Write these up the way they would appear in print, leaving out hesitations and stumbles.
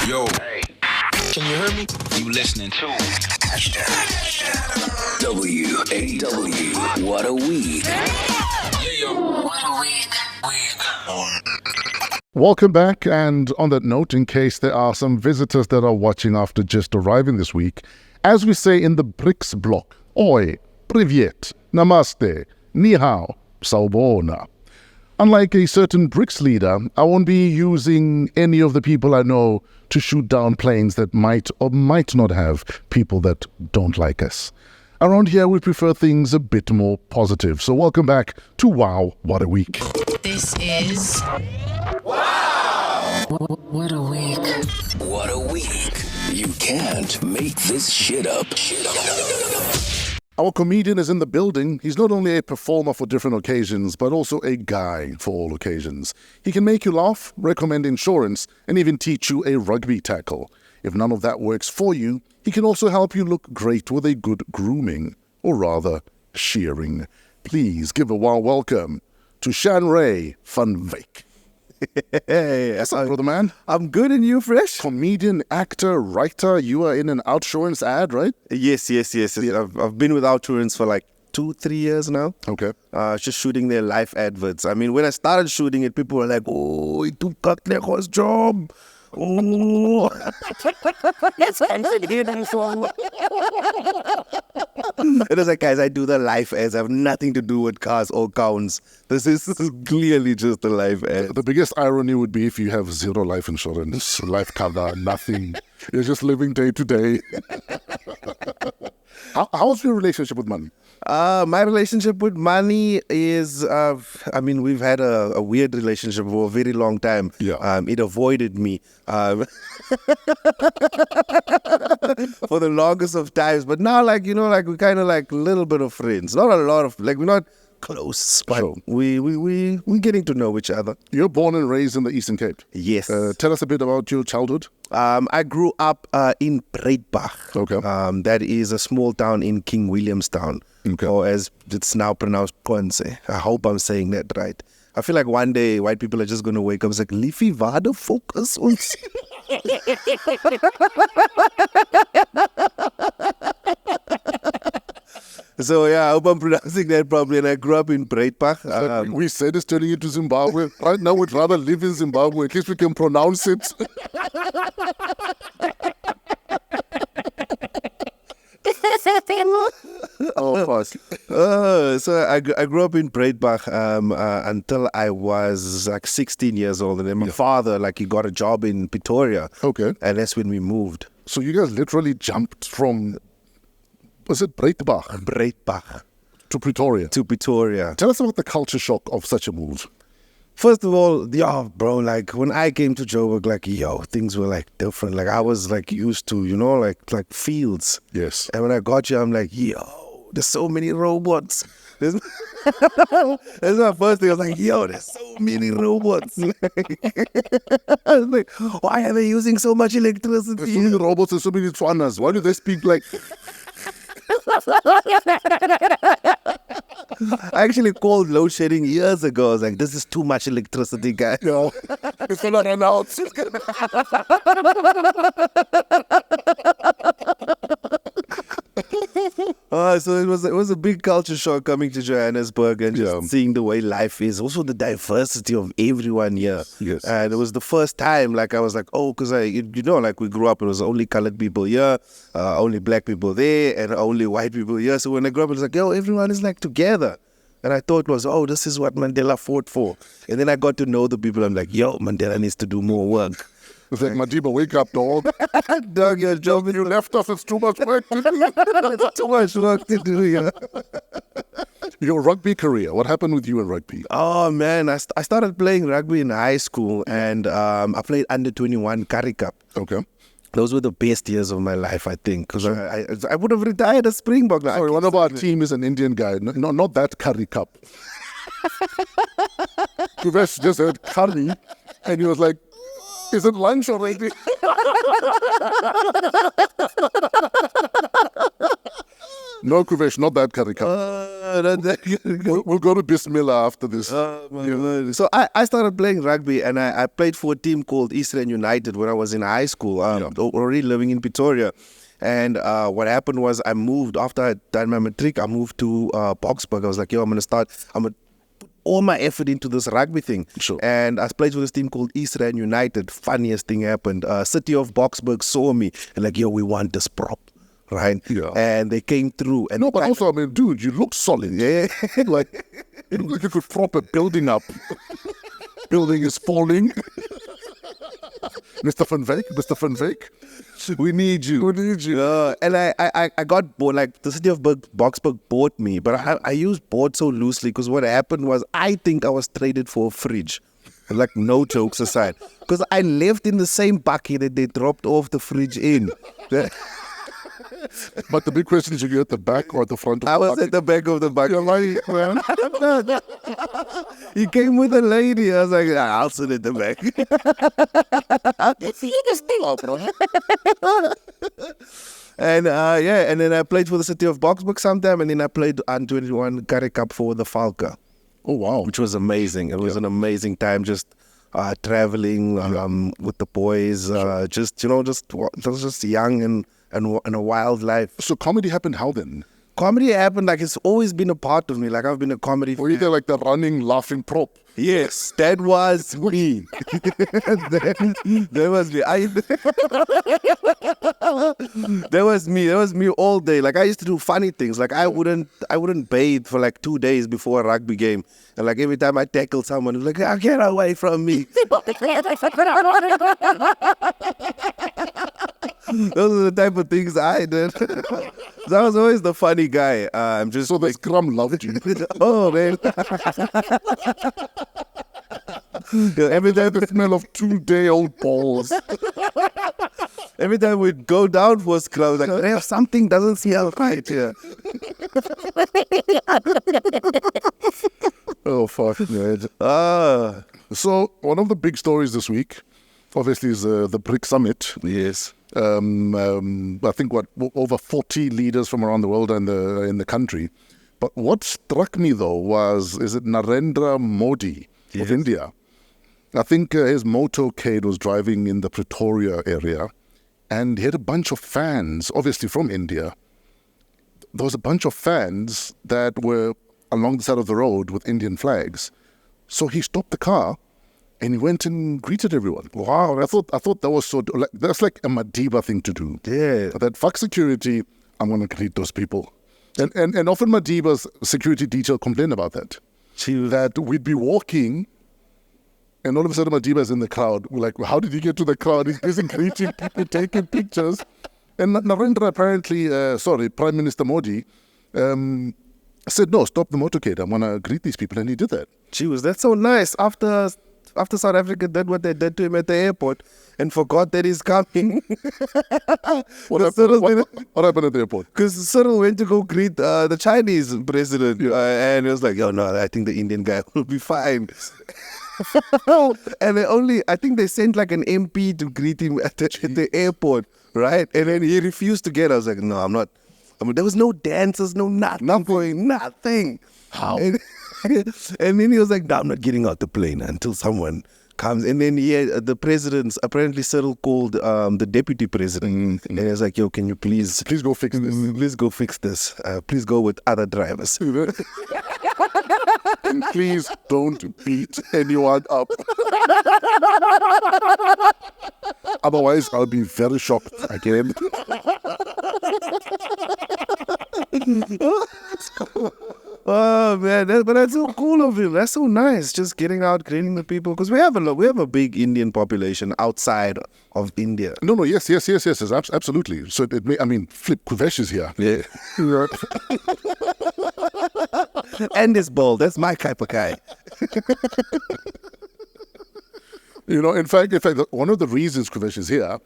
Yo, hey, can you hear me? You listening to WAW. What a week. Yeah, yo. What a week. Welcome back, and on that note, in case there are some visitors that are watching after just arriving this week, as we say in the BRICS block, Oi, Privyet, Namaste, Ni Hao, Sawubona. Unlike a certain BRICS leader, I won't be using any of the people I know to shoot down planes that might or might not have people that don't like us. Around here, we prefer things a bit more positive. So welcome back to WOW, What a Week. This is What a week. What a week. You can't make this shit up. Our comedian is in the building. He's not only a performer for different occasions, but also a guy for all occasions. He can make you laugh, recommend insurance, and even teach you a rugby tackle. If none of that works for you, he can also help you look great with a good grooming, or rather, shearing. Please give a warm welcome to Shanray Van Wyk. Hey, What's up, brother man? I'm good, and you, Fresh? Comedian, actor, writer. You are in an Outsurance ad, right? Yes. I've been with Outsurance for like 2-3 years now. Okay. Just shooting their live adverts. I mean, when I started shooting it, people were like, "Oh, he took Katleko's job." Oh. It was like, guys, I do the live ads. I have nothing to do with cars or counts. This is clearly just a live ad. The biggest irony would be if you have zero life insurance, life cover, nothing. You're just living day to day. How's your relationship with money? My relationship with money is, we've had a weird relationship for a very long time. Yeah. It avoided me for the longest of times. But now, we're kind of like a little bit of friends. Not a lot of, we're not close, but Sure. we're getting to know each other. You're born and raised in the Eastern Cape. Yes. Tell us a bit about your childhood. I grew up in Breitbach. Okay. That is a small town in King Williamstown. Okay. Or as it's now pronounced, Kwanse. I hope I'm saying that right. I feel like one day white people are just going to wake up and say, Liffy, waar de focus ons? So yeah, I hope I'm pronouncing that properly. And I grew up in Breitbach. We said it's turning into Zimbabwe. Right now, we'd rather live in Zimbabwe. At least we can pronounce it. Oh, fuck. So I grew up in Breitbach until I was like 16 years old. And then my father, he got a job in Pretoria. Okay. And that's when we moved. So you guys literally jumped from, was it Breitbach Breitbach to Pretoria? to Pretoria. Tell us about the culture shock of such a move. First of all, bro, when I came to Joburg, things were different. I was used to, fields. Yes. And when I got here, I'm like, there's so many robots. That's my first thing. I was like, there's so many robots. I was like, why are they using so much There's electricity? so many robots and so many Tswanas. Why do they speak like... I actually called load shedding years ago. I was like, this is too much electricity, guys. No, it's gonna run out. So it was a big culture shock coming to Johannesburg and just seeing the way life is. Also the diversity of everyone here. Yes. And it was the first time I was like, because we grew up, it was only colored people here, only black people there, and only white people here. So when I grew up, it was like, everyone is together. And I thought it was, this is what Mandela fought for. And then I got to know the people. I'm like, Mandela needs to do more work. It's like, Madiba, wake up, dog. Dog, your job is You left us, it's too much work to do. it's too much work to do, Your rugby career, what happened with you in rugby? Oh, man, I started playing rugby in high school, and I played under 21 Currie Cup. Okay. Those were the best years of my life, I think, because I would have retired a Springbok. Sorry, one of our team is an Indian guy. No, not that curry cup. Kuvesh just heard curry, and he was like, is it lunch already? No, Kuvesh, not that curry cup. Not that. We'll go to Bismillah after this. Oh, my word. So I started playing rugby, and I played for a team called Eastern United when I was in high school, already living in Pretoria. And what happened was I moved, after I'd done my matric, I moved to Boksburg. I was like, I'm going to put all my effort into this rugby thing. Sure. And I played for this team called Eastern United. Funniest thing happened. City of Boksburg saw me and like, we want this prop. Right? Yeah. And they came through. And No, but also, I mean, dude, you look solid. Yeah. Like, you look like you could prop a building up. Building is falling. Mr. Van Wyk, we need you. We need you. And I got bored. Like, the city of Boksburg bought me, but I used bought so loosely because what happened was I think I was traded for a fridge. Like, no jokes aside. Because I left in the same bucket that they dropped off the fridge in. But the big question is, you at the back or at the front? I was at the back of the bucket. You're lying, man. He came with a lady. I was like, I'll sit at the back. And and then I played for the city of Boksburg sometime, and then I played under 21 Currie Cup for the Falca. Oh, wow. Which was amazing. It was an amazing time, just traveling with the boys, just young and a wild life. So comedy happened how then? Comedy happened, like, it's always been a part of me. Like, I've been a comedy Were you there like the running, laughing prop? Yes, that was me. that was me. That was me all day. Like, I used to do funny things. Like, I wouldn't bathe for like 2 days before a rugby game. And like every time I tackle someone, it was like, get away from me. Those are the type of things I did. So I was always the funny guy. I'm just so the scrum loved you. Oh, man. Every day the smell of 2-day-old balls. Every time we'd go down for a scrum, like, something doesn't seem right here. Oh, fuck, man. So, one of the big stories this week, obviously, is the BRIC Summit. Yes. I think over 40 leaders from around the world and in the country. But what struck me though is it Narendra Modi of India? I think his motorcade was driving in the Pretoria area, and he had a bunch of fans, obviously from India. There was a bunch of fans that were along the side of the road with Indian flags. So he stopped the car and he went and greeted everyone. Wow, I thought that was that's like a Madiba thing to do. Yeah. That fuck security, I'm going to greet those people. And often Madiba's security detail complain about that. That we'd be walking and all of a sudden Madiba's in the crowd. We're like, well, how did he get to the crowd? He's busy greeting people, taking pictures. And Narendra apparently, Prime Minister Modi, said, no, stop the motorcade. I'm going to greet these people. And he did that. That's so nice. After South Africa did what they did to him at the airport and forgot that he's coming. What happened at the airport? Because Cyril went to go greet the Chinese president. And he was like, no, I think the Indian guy will be fine. And I think they sent like an MP to greet him at the airport, right? And then he refused to get. I was like, no, I'm not. There was no dances, nothing. How? And then he was like, no, I'm not getting out the plane until someone comes. And then the president, apparently Cyril called the deputy president. And he was like, yo, can you please go fix this? Please go fix this. Please go with other drivers. And please don't beat anyone up. Otherwise, I'll be very shocked again. Oh man, but that's so cool of him. That's so nice. Just getting out, greeting the people, because we have a big Indian population outside of India. No, yes, absolutely. So Flip Kuvesh is here. Yeah, and this ball. That's my type of guy. In fact, one of the reasons Kuvesh is here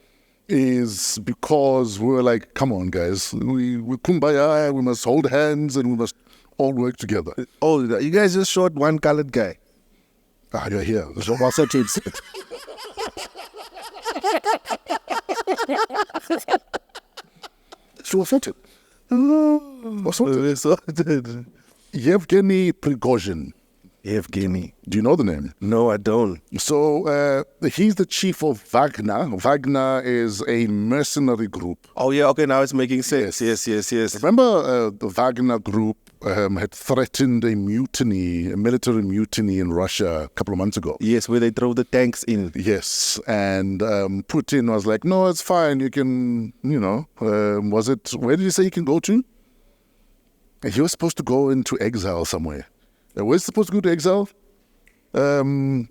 is because we were like, come on, guys, we kumbaya, we must hold hands and we must all work together. Oh, you guys just short one colored guy. You're here. So what's that? So offended. What's Yevgeny Prigozhin. Evgeny. Do you know the name? No, I don't. So he's the chief of Wagner. Wagner is a mercenary group. Oh, yeah, okay, now it's making sense. Yes. Remember the Wagner group had threatened a military mutiny in Russia a couple of months ago. Yes, where they throw the tanks in. Yes, and Putin was like, no, it's fine, you can, where did you say you can go to? He was supposed to go into exile somewhere. Where's he supposed to go to exile? But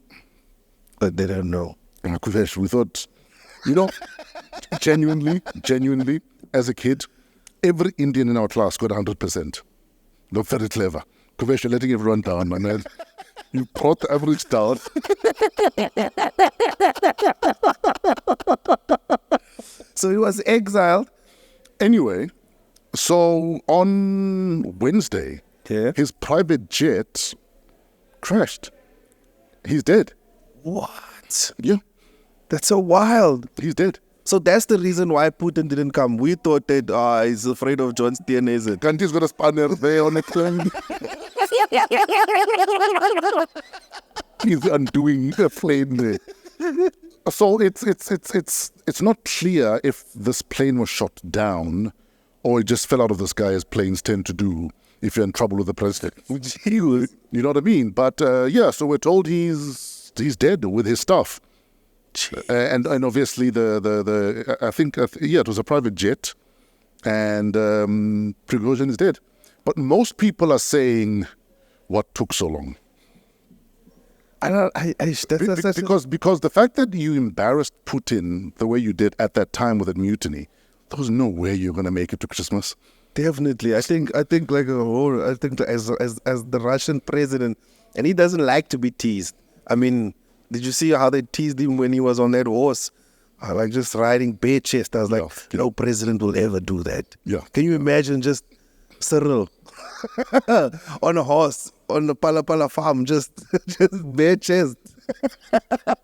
they don't know. Kuvesh, we thought, genuinely, as a kid, every Indian in our class got 100%. They're very clever. Kuvesh, you're letting everyone down, my man. You brought the average down. So he was exiled. Anyway, so on Wednesday, his private jet crashed. He's dead. What? Yeah. That's so wild. He's dead. So that's the reason why Putin didn't come. We thought that he's afraid of John Steinhausen. Kanti's got a spanner there on the plane. He's undoing the plane there. So it's not clear if this plane was shot down or it just fell out of the sky, as planes tend to do if you're in trouble with the president. You know what I mean? But so we're told he's dead with his stuff. And obviously it was a private jet, and Prigozhin is dead. But most people are saying, what took so long? Because the fact that you embarrassed Putin the way you did at that time with that mutiny, there was no way you're going to make it to Christmas. Definitely. I think as the Russian president, and he doesn't like to be teased. I mean, did you see how they teased him when he was on that horse? Like just riding bare chest. I was like, no president will ever do that. Yeah. Can you imagine just Cyril on a horse on the Pala Pala farm, just bare chest? I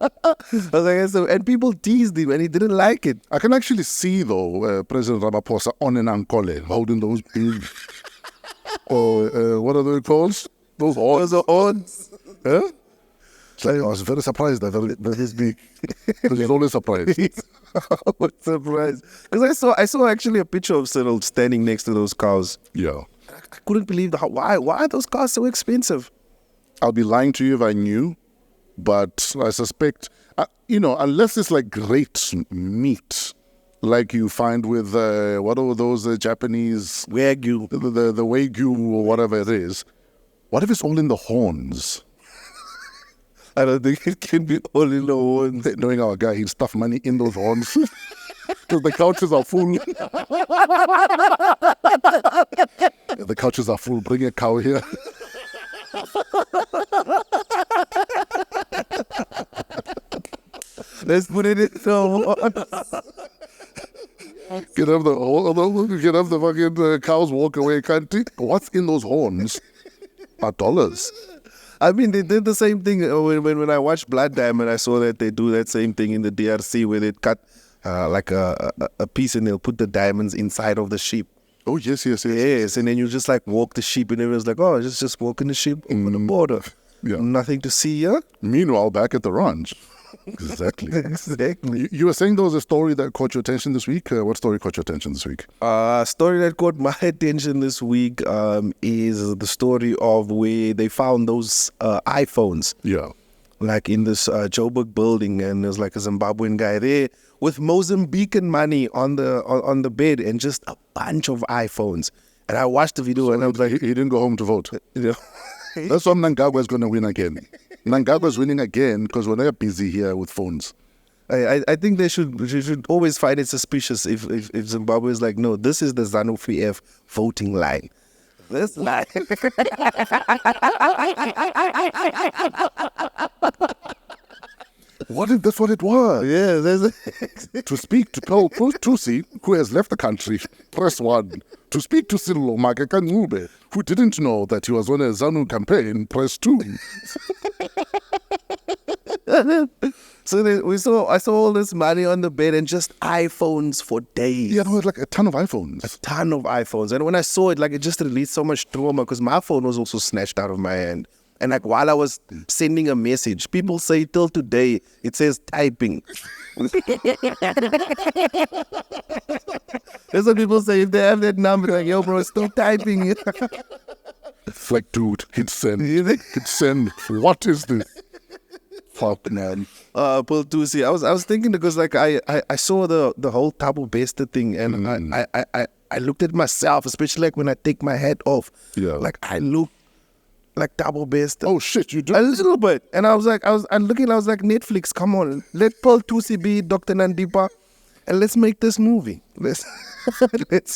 was like, and people teased him and he didn't like it. I can actually see, though, President Ramaphosa on an ankole holding those big, what are they called? Those horns. Those are horns. Huh? So I was very surprised that he's big. Because he's always surprised. I was surprised. Because I saw actually a picture of Cyril standing next to those cows. Yeah. I couldn't believe why are those cars so expensive? I'll be lying to you if I knew. But I suspect, unless it's like great meat, like you find with, what are those Japanese? Wagyu. The Wagyu or whatever it is. What if it's all in the horns? I don't think it can be all in the horns. Knowing our guy, he'll stuff money in those horns. Because the couches are full. The couches are full. Bring a cow here. Let's put it in the horns. Can have the fucking cows walk away, can't he? What's in those horns are dollars. I mean, they did the same thing when I watched Blood Diamond. I saw that they do that same thing in the DRC where they cut like a piece and they'll put the diamonds inside of the sheep. Oh, yes. Yes, and then you just like walk the sheep and everyone's like, oh, just walking the sheep over the border. Yeah. Nothing to see here. Meanwhile, back at the ranch. Exactly. You were saying there was a story that caught your attention this week. What story caught your attention this week? Story that caught my attention this week is the story of where they found those iPhones. Yeah. Like in this Joburg building, and there's like a Zimbabwean guy there with Mozambican money on the bed and just a bunch of iPhones. And I watched the video and I was like, he didn't go home to vote. That's why Mnangagwa is going to win again. Mnangagwa is winning again because we're not busy here with phones. I think they should always find it suspicious if Zimbabwe is like, no, this is the ZANU-PF voting line. This line. That's what it was. Yeah. To speak to Paul Tusi, who has left the country, press 1. To speak to Cyril Kganyago, who didn't know that he was on a ZANU campaign, press 2. So I saw all this money on the bed and just iPhones for days. Yeah, no, it's like a ton of iPhones. A ton of iPhones. And when I saw it, like, it just released so much trauma because my phone was also snatched out of my hand. And like while I was sending a message, people say till today it says typing. That's what people say if they have that number. Like, yo, bro, stop typing. It's like, dude, hit send. Hit send. What is this? Fuck, man. Paul Tusi. I was thinking because like I saw the whole double bested thing and I looked at myself, especially like when I take my hat off. Yeah. Like I look like double bested. Oh shit, you do? A little bit. And I was like, I was looking, Netflix, come on, let Paul Tusi be Dr. Nandipa and let's make this movie. Let's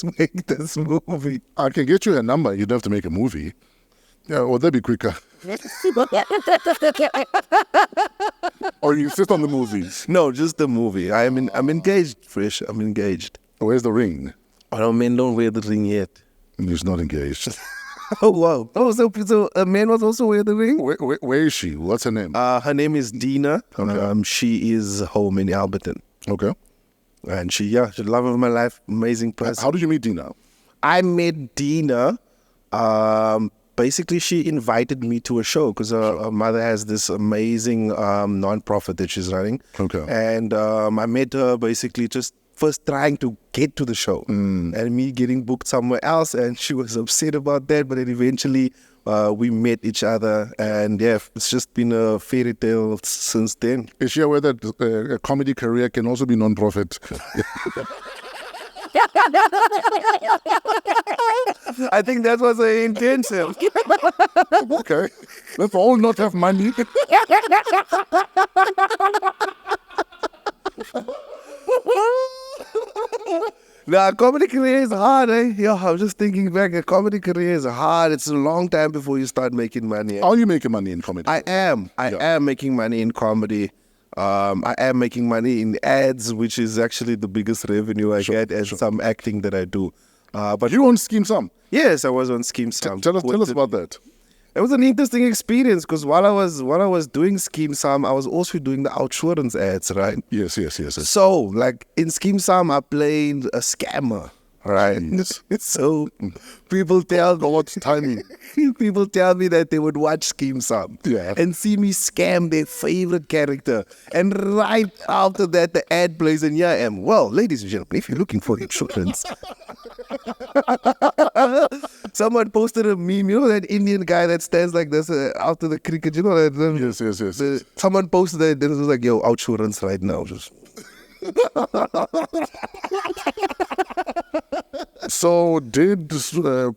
make this movie. I can get you a number. You don't have to make a movie. Yeah, well, that'd be quicker. Or you insist on the movies. No, just the movie. I'm engaged, Fresh. I'm engaged. Where's the ring? Oh, men don't wear the ring yet. He's not engaged. Oh, wow. Oh, so a man was also wearing the ring? Where is she? What's her name? Her name is Dina. Okay. She is home in Alberton. Okay. And she's the love of my life, amazing person. How did you meet Dina? I met Dina. Basically, she invited me to a show because her mother has this amazing non-profit that she's running. Okay. And I met her basically just first trying to get to the show and me getting booked somewhere else. And she was upset about that. But then eventually we met each other. And yeah, it's just been a fairy tale since then. Is she aware that a comedy career can also be non-profit? I think that was her intention. Okay. Let's all not have money. Now, a comedy career is hard, eh? Yeah, I'm just thinking back. A comedy career is hard. It's a long time before you start making money. How are you making money in comedy? I am making money in comedy. I am making money in ads, which is actually the biggest revenue I get, and some acting that I do. But you on Scheme Sum? Yes, I was on Scheme Sum. Tell us about that. It was an interesting experience because while I was doing Scheme Sum, I was also doing the outsurance ads, right? Yes. So, like in Scheme Sum, I played a scammer, right? So people tell me what's timing. People tell me that they would watch Scheme Sum and see me scam their favorite character. And right after that, the ad plays and here I am. Well, ladies and gentlemen, if you're looking for insurance. Someone posted a meme, you know that Indian guy that stands like this after the cricket, you know that? Yes. Someone posted that, and it was like, yo, outsurance right now. Just. So did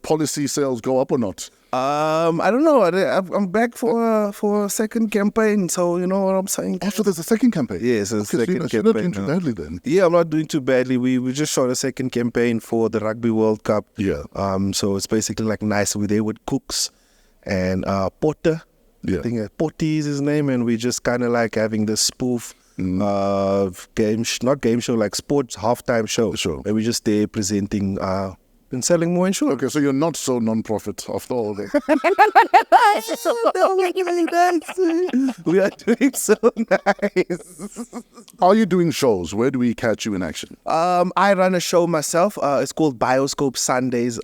policy sales go up or not? I don't know. I'm back for a second campaign, so you know what I'm saying. Oh, so there's a second campaign. Yes, a second campaign. You're not doing too badly then. Yeah, I'm not doing too badly. We just shot a second campaign for the Rugby World Cup. Yeah. So it's basically like nice. We're there with Cooks and Potter. Yeah. I think Potty is his name, and we just kind of like having this spoof. Not game show, like sports halftime show. Sure. And we just there presenting and selling more insurance. Okay, so you're not so non-profit after all then. We are doing so nice. Are you doing shows? Where do we catch you in action? I run a show myself. It's called Bioscope Sundays.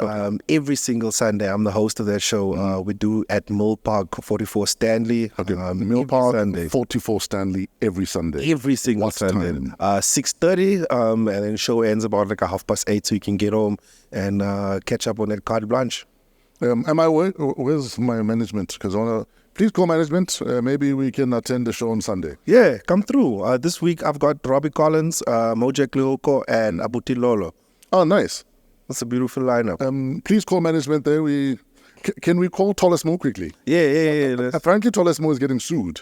Every single Sunday, I'm the host of that show. We do at Mill Park 44 Stanley. Okay, Mill Park Sunday. 44 Stanley every Sunday. Every single What Sunday. time? 6:30, and then show ends about like 8:30, so you can get home and catch up on that carte blanche. Where's my management? Because I want to... Please call management. Maybe we can attend the show on Sunday. Yeah, come through. This week I've got Robbie Collins, Moja Klioko, and Abuti Lolo. Oh, nice. That's a beautiful lineup. Please call management there. Can we call Tolesmo quickly? Yeah. Apparently Tolesmo is getting sued.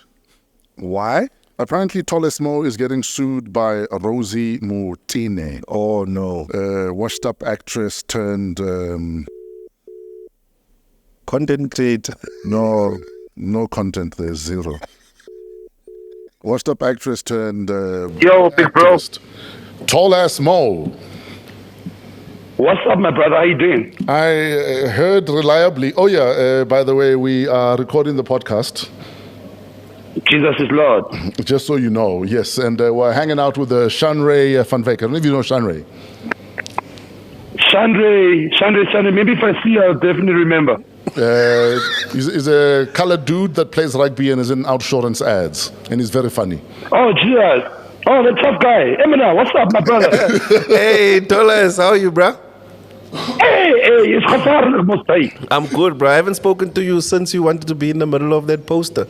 Why? Apparently Tolesmo is getting sued by Rosie Mutine. Oh, no. Washed up actress turned... content creator. No content, there's zero. Washed up actress turned... Yo, big bro. Tall ass Mo. What's up, my brother? How you doing? I heard reliably... by the way, we are recording the podcast. Jesus is Lord. Just so you know, yes. And we're hanging out with Shanray Van Wyk. I don't know if you know Shanray. Shanray. Maybe if I see her, I'll definitely remember. He's a colored dude that plays rugby and is in outsurance ads. And he's very funny. Oh, Jesus. Oh, the tough guy. Emina, what's up, my brother? Hey, Tolas, how are you, bro? Hey, it's Khafar Mustai. I'm good, bro. I haven't spoken to you since you wanted to be in the middle of that poster.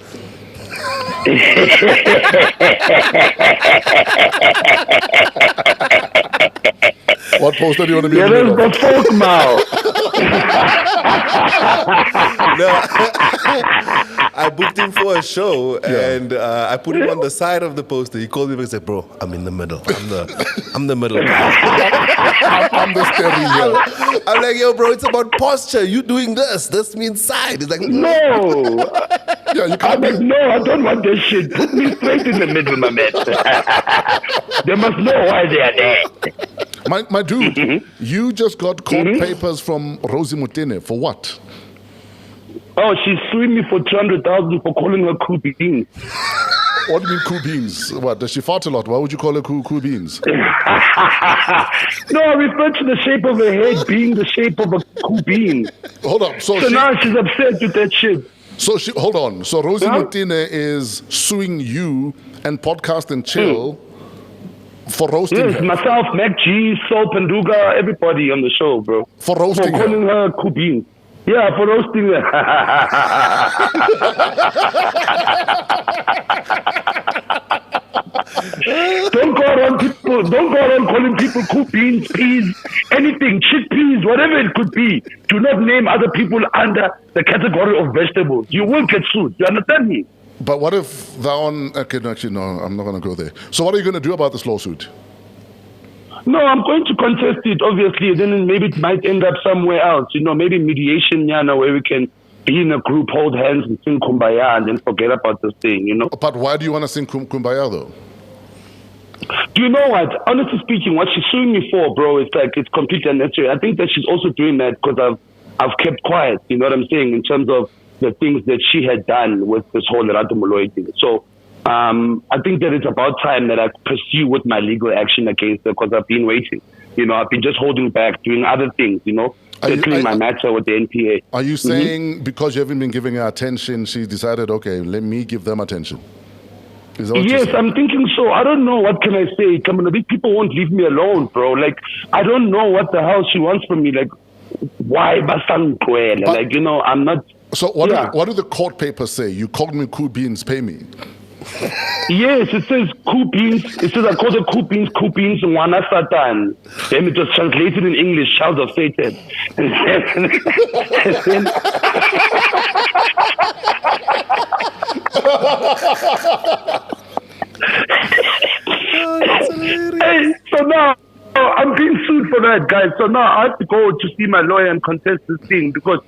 What poster do you want to be Yeah, in the middle that's of? the folk mouth. I booked him for a show and I put him on the side of the poster. He called me and said, "Bro, I'm in the middle. I'm the middle guy." I'm the steering wheel. I'm like, "Yo, bro, it's about posture. You doing this? This means side." He's like, No. Yeah, you I'm can't like, be. no, I don't want this shit. Put me straight in the middle, my man. They must know why they are there. My dude, you just got court papers from Rosie Mutene. For what? Oh, she's suing me for 200,000 for calling her cool beans. What do you mean cool beans? What, does she fart a lot? Why would you call her cool beans? No, I refer to the shape of her head being the shape of a cool bean. Hold on. So now she's upset with that shit. hold on. So Rosie Yeah? Mutene is suing you and Podcast and Chill for roasting Yes, her. myself, Mac G, Sol Panduga, everybody on the show, bro. For roasting For calling her cool beans. Yeah, for roasting her. Don't go around calling people cool beans, peas, anything, chickpeas, whatever it could be. Do not name other people under the category of vegetables. You will get sued. You understand me? But what if that one... Okay, no, actually, no, I'm not going to go there. So what are you going to do about this lawsuit? No, I'm going to contest it, obviously. Then maybe it might end up somewhere else. Maybe mediation, where we can be in a group, hold hands and sing Kumbaya and then forget about this thing, But why do you want to sing Kumbaya, though? Do you know what? Honestly speaking, what she's suing me for, bro, it's completely unnecessary. I think that she's also doing that because I've kept quiet, you know what I'm saying, in terms of the things that she had done with this whole Lerato Moloi thing. So I think that it's about time that I pursue with my legal action against her because I've been waiting. I've been just holding back, doing other things, settling my matter with the NPA. Are you saying because you haven't been giving her attention, she decided, okay, let me give them attention? Is that what you're Yes, saying? I'm thinking so. I don't know. What can I say? Come on, these people won't leave me alone, bro. Like, I don't know what the hell she wants from me. Like, why Basangkwele? Like, I'm not... So what do the court papers say? You called me cool beans, pay me. Yes, it says cool beans. It says I called it cool beans, Wana Satan. Then it was translated in English, child of Satan. Hey, so now I'm being sued for that, guys. So now I have to go to see my lawyer and contest this thing because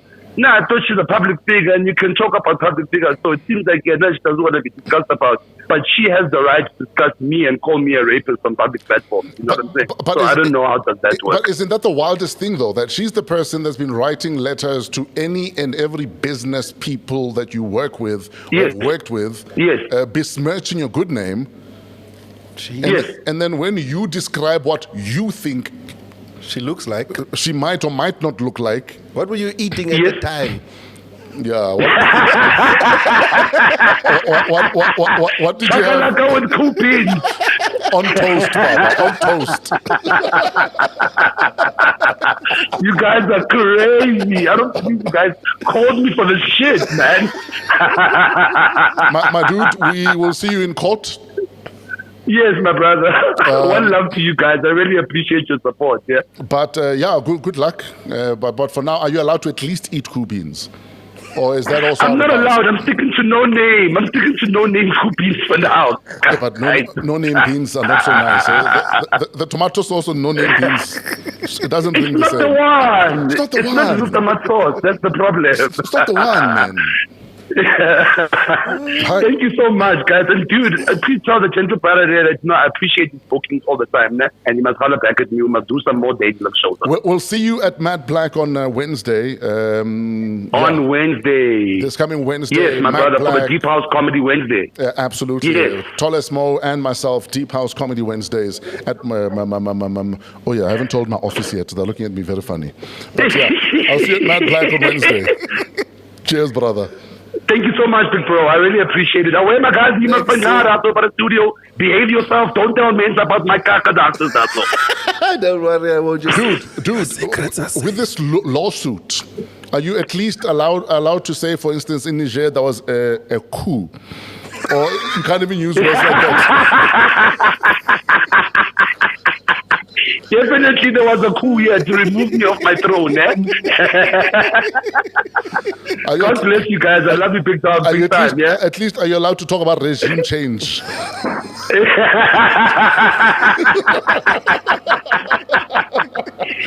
I thought she's a public figure and you can talk about public figures. So it seems like she doesn't want to be discussed about. But she has the right to discuss me and call me a rapist on public platforms. You know what I'm saying? But so I don't know how does that work. But isn't that the wildest thing, though, that she's the person that's been writing letters to any and every business people that you work with or have worked with, besmirching your good name. And then when you describe what you think she looks like, she might or might not look like. What were you eating at the time? Yeah. What did you have? With cool beans. On toast, Baba. On toast. You guys are crazy. I don't think you guys called me for the shit, man. my dude, we will see you in court. Yes, my brother. One love to you guys. I really appreciate your support. Yeah. But good luck. But for now, are you allowed to at least eat cool beans? Or is that also? I'm not allowed. I'm sticking to no name. I'm sticking to no name cool beans for now. Yeah, but no name beans are not so nice. The tomato sauce and no name beans, it doesn't ring the same. It's not the one. It's not the one. It's not the sauce. That's the problem. It's not the one, man. Thank you so much, guys. And dude, please tell the gentle brother there that I appreciate his bookings all the time, ne? And he must holler back at me. We must do some more dating shows. We'll see you at Matt Black on Wednesday. On Wednesday. This coming Wednesday. Yes, my Matt brother, for the Black. Deep House Comedy Wednesday. Absolutely. Yes. Tolesmo and myself, Deep House Comedy Wednesdays at oh yeah, I haven't told my office yet. They're looking at me very funny. But yeah, I'll see you at Matt Black on Wednesday. Cheers, brother. Thank you so much, big bro. I really appreciate it. Away, my guys. You must be out of the studio. Behave yourself. Don't tell men about my kaka dancers. That's all. Don't worry, I won't just... Dude, with this lawsuit, are you at least allowed to say, for instance, in Niger, there was a coup? Or you can't even use words like that. Definitely there was a coup here to remove me off my throne, eh? God bless you guys. I love you big time, big time, yeah? At least are you allowed to talk about regime change?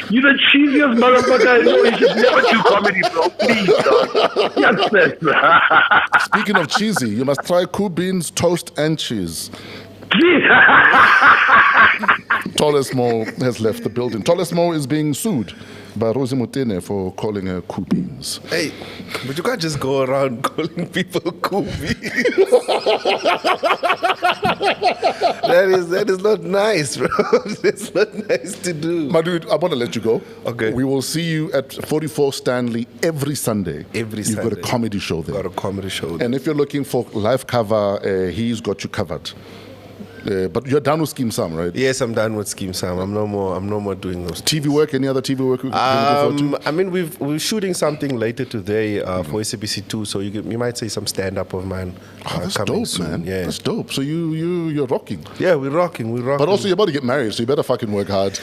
You're the cheesiest motherfucker I know. You should never do comedy, bro. Please, dog. Yes, Speaking of cheesy, you must try cool beans, toast, and cheese. Tolesmo has left the building. Tolesmo is being sued by Rosie Mutene for calling her cool beans. Hey, but you can't just go around calling people cool beans. That is not nice, bro. It's not nice to do. My dude, I want to let you go. Okay. We will see you at 44 Stanley every Sunday. You've got a comedy show there. Got a comedy show there. And if you're looking for live cover, he's got you covered. But you're done with Scheme Sam, right? Yes, I'm done with Scheme Sam. I'm no more doing those. TV work? Any other TV work? I mean, we're shooting something later today for SABC2, so you might see some stand up of mine. That's coming dope, soon. man. Yeah. That's dope. So you're rocking. Yeah, we're rocking. But also, you're about to get married, so you better fucking work hard.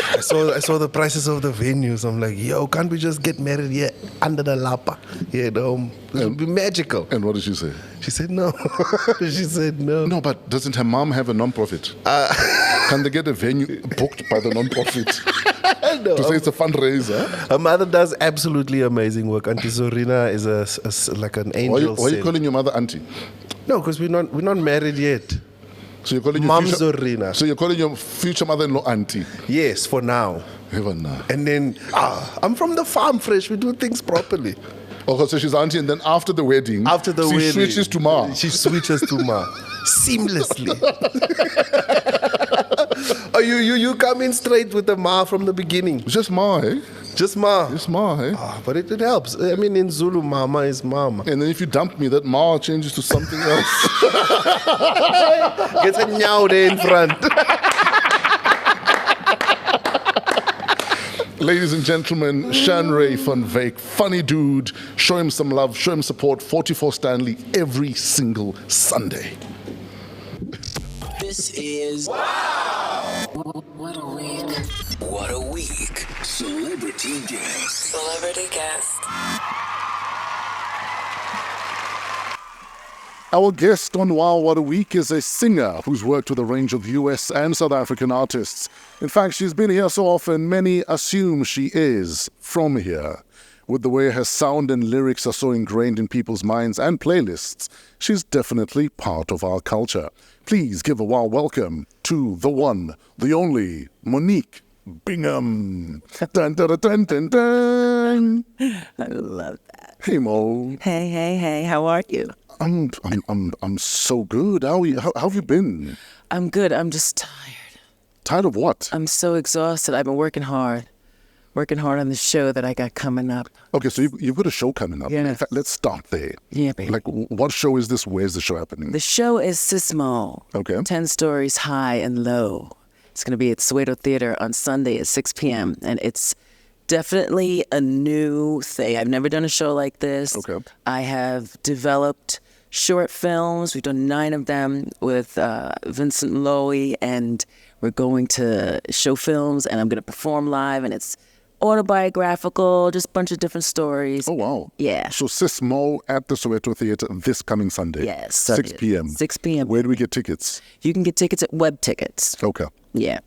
I saw the prices of the venues. I'm like, yo, can't we just get married here under the lapa? You know, it would be magical. And what did she say? She said no. She said no. No, but doesn't her mom have a non-profit? Can they get a venue booked by the non-profit? No. To say it's a fundraiser? Her mother does absolutely amazing work. Auntie Zorina is like an angel. Why are you calling your mother auntie? No, because we're not married yet. So you're calling your Mom future, Zorina. So you're calling your future mother-in-law auntie? Yes, for now. Even now. And then, I'm from the farm, fresh. We do things properly. Okay, so she's auntie, and then after the wedding, she switches to Ma. She switches to Ma seamlessly. Oh, you come in straight with the Ma from the beginning. Just Ma, eh? Just Ma. Just Ma, eh? But it helps. I mean, in Zulu, Mama is Mama. And then if you dump me, that Ma changes to something else. Gets a nyao there in front. Ladies and gentlemen, Shanray Van Wyk, funny dude. Show him some love, show him support. 44 Stanley every single Sunday. This is What a week. What a Week. Celebrity guest. Celebrity guest. Our guest on WOW What a Week is a singer who's worked with a range of US and South African artists. In fact, she's been here so often, many assume she is from here. With the way her sound and lyrics are so ingrained in people's minds and playlists, she's definitely part of our culture. Please give a warm welcome to the one, the only, Monique Bingham. Dun, dun, dun, dun, dun. I love that. Hey, Mo. Hey, how are you? I'm so good. How are you? How have you been? I'm good. I'm just tired. Tired of what? I'm so exhausted. I've been working hard on the show that I got coming up. Okay, so you've got a show coming up. Yeah. In fact, let's start there. Yeah, baby. Like, what show is this? Where's the show happening? The show is Sismo. Okay. 10 stories high and low. It's going to be at Soweto Theater on Sunday at 6 p.m. And it's definitely a new thing. I've never done a show like this. Okay. I have developed short films. We've done 9 of them with Vincent Lowy, and we're going to show films, and I'm going to perform live, and it's autobiographical, just a bunch of different stories. Oh, wow. Yeah. So Sismo at the Soweto Theater this coming Sunday. Yes. 6 p.m. 6 p.m. Where do we get tickets? You can get tickets at Web Tickets. Okay. Yeah.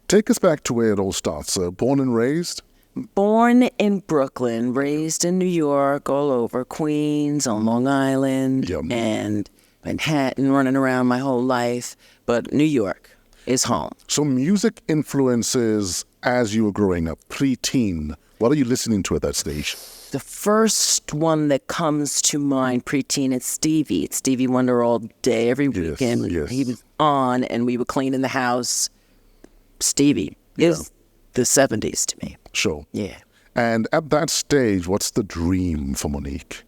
Take us back to where it all starts. Born and raised? Born in Brooklyn, raised in New York, all over, Queens, on Long Island, Yeah. and Manhattan, running around my whole life. But New York is home. So music influences as you were growing up, pre-teen. What are you listening to at that stage? The first one that comes to mind, preteen, it's Stevie. It's Stevie Wonder all day, every weekend. yes. He was on, and we would clean in the house. Stevie is the 70s to me. Sure. Yeah. And at that stage, what's the dream for Monique?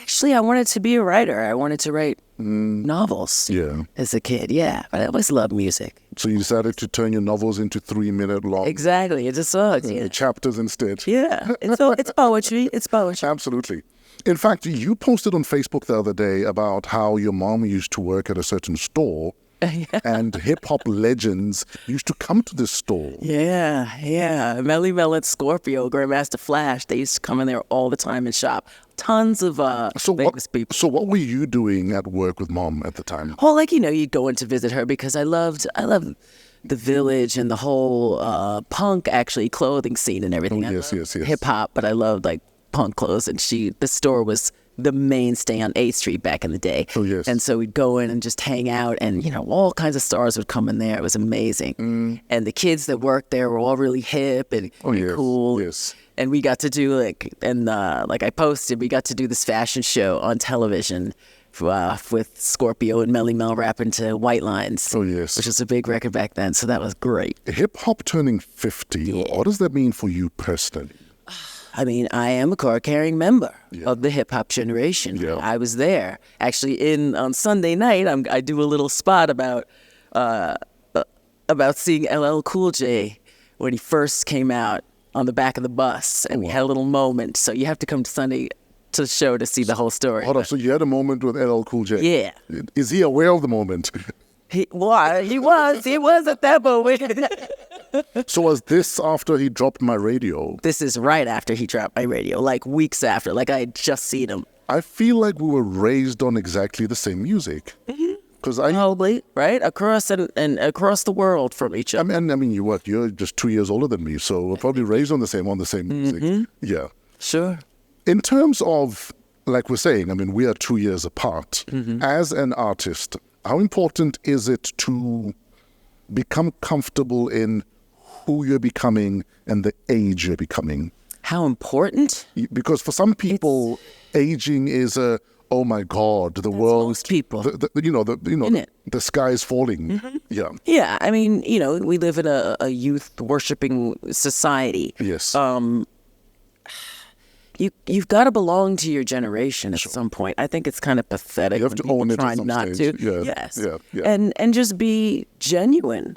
Actually, I wanted to be a writer. I wanted to write novels Yeah. as a kid. Yeah, but I always loved music. So you decided to turn your novels into 3-minute long Exactly. It's just so chapters instead. yeah. It's poetry. It's poetry. Absolutely. In fact, you posted on Facebook the other day about how your mom used to work at a certain store and hip-hop legends used to come to this store. Yeah. Melly Mel and Scorpio, Grandmaster Flash, they used to come in there all the time and shop. Tons of famous people. So what were you doing at work with Mom at the time? Well, like, you'd go in to visit her because I loved the Village and the whole punk, actually, clothing scene and everything. Oh, yes. Hip-hop, but I loved, like, punk clothes. And the store was the mainstay on 8th Street back in the day. Oh, yes. And so we'd go in and just hang out, and, all kinds of stars would come in there. It was amazing. And the kids that worked there were all really hip and cool. Yes. And we got to do, like I posted, we got to do this fashion show on television with Scorpio and Melly Mel rapping to White Lines. Oh, yes. Which was a big record back then, so that was great. Hip-hop turning 50, what does that mean for you personally? I mean, I am a card-carrying member of the hip-hop generation. Yeah. I was there. Actually, on Sunday night, I do a little spot about seeing LL Cool J when he first came out on the back of the bus, and we had a little moment. So you have to come to Sunday to the show to see the whole story. Hold on, so you had a moment with LL Cool J? Yeah. Is he aware of the moment? He was at that moment. So was this after he dropped my radio? This is right after he dropped my radio, like weeks after, like I had just seen him. I feel like we were raised on exactly the same music. Because Probably, right? Across and across the world from each other. I mean, you're just 2 years older than me, so we're probably raised on the same music. Yeah. Sure. In terms of, like we're saying, I mean, we are 2 years apart. As an artist, how important is it to become comfortable in who you're becoming and the age you're becoming? How important? Because for some people, aging is oh my God, the world. Most people. The sky is falling. Yeah. Yeah, I mean, we live in a youth worshiping society. Yes. You've got to belong to your generation at some point. I think it's kind of pathetic. You have to own it at some not stage. to. Yeah. Yes. Yeah. And just be genuine.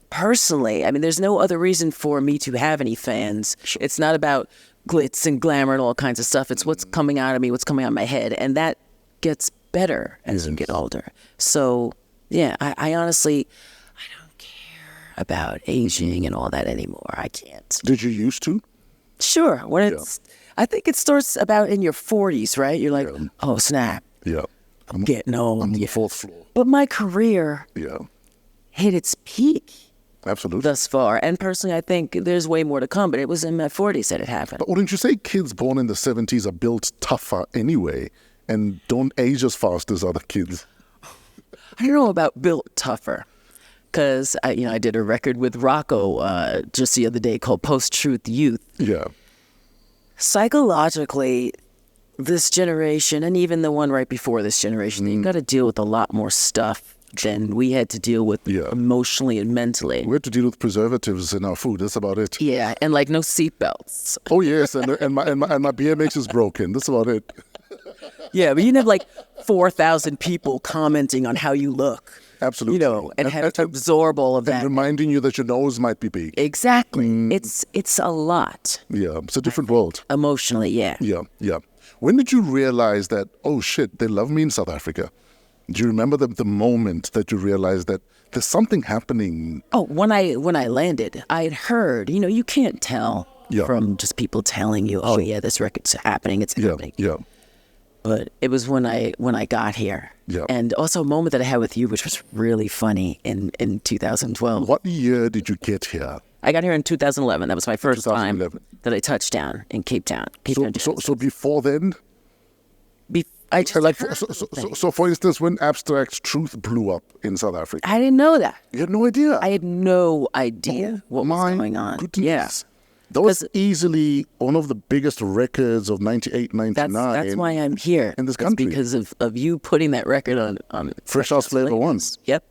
Personally, I mean, there's no other reason for me to have any fans. Sure. It's not about glitz and glamour and all kinds of stuff. It's what's coming out of me, what's coming out of my head, and that gets better as you get older. So, yeah, I honestly, I don't care about aging and all that anymore. I can't. Did you used to? Sure. I think it starts about in your 40s, right? You're like, oh, snap. Yeah. I'm getting old. I'm on the 4th floor. But my career hit its peak. Absolutely. Thus far. And personally, I think there's way more to come, but it was in my 40s that it happened. But wouldn't you say kids born in the 70s are built tougher anyway and don't age as fast as other kids? I don't know about built tougher, because I did a record with Rocco just the other day called Post-Truth Youth. Yeah. Psychologically, this generation, and even the one right before this generation, you've got to deal with a lot more stuff than we had to deal with emotionally and mentally. We had to deal with preservatives in our food. That's about it. Yeah, and like no seatbelts. Oh yes, and my BMX is broken. That's about it. Yeah, but you have like 4,000 people commenting on how you look. Absolutely. And have to absorb all of that. And reminding you that your nose might be big. Exactly. It's a lot. Yeah, it's a different world. Emotionally, yeah. Yeah. When did you realize that, oh shit, they love me in South Africa? Do you remember the moment that you realized that there's something happening? Oh, when I landed, I had heard, you can't tell from just people telling you, oh yeah, this record's happening, it's happening. Yeah. But it was when I got here. Yeah. And also a moment that I had with you, which was really funny in 2012. What year did you get here? I got here in 2011. That was my first time 2011. that I touched down in Cape Town. So before then, I just like heard so for instance, when Abstract Truth blew up in South Africa, I didn't know that. you had no idea. I had no idea what was going on. Goodness. Yeah. That was easily one of the biggest records of 98, 99. That's why I'm here in this It's country. because of you putting that record on Fresh House Flavor One. Yep.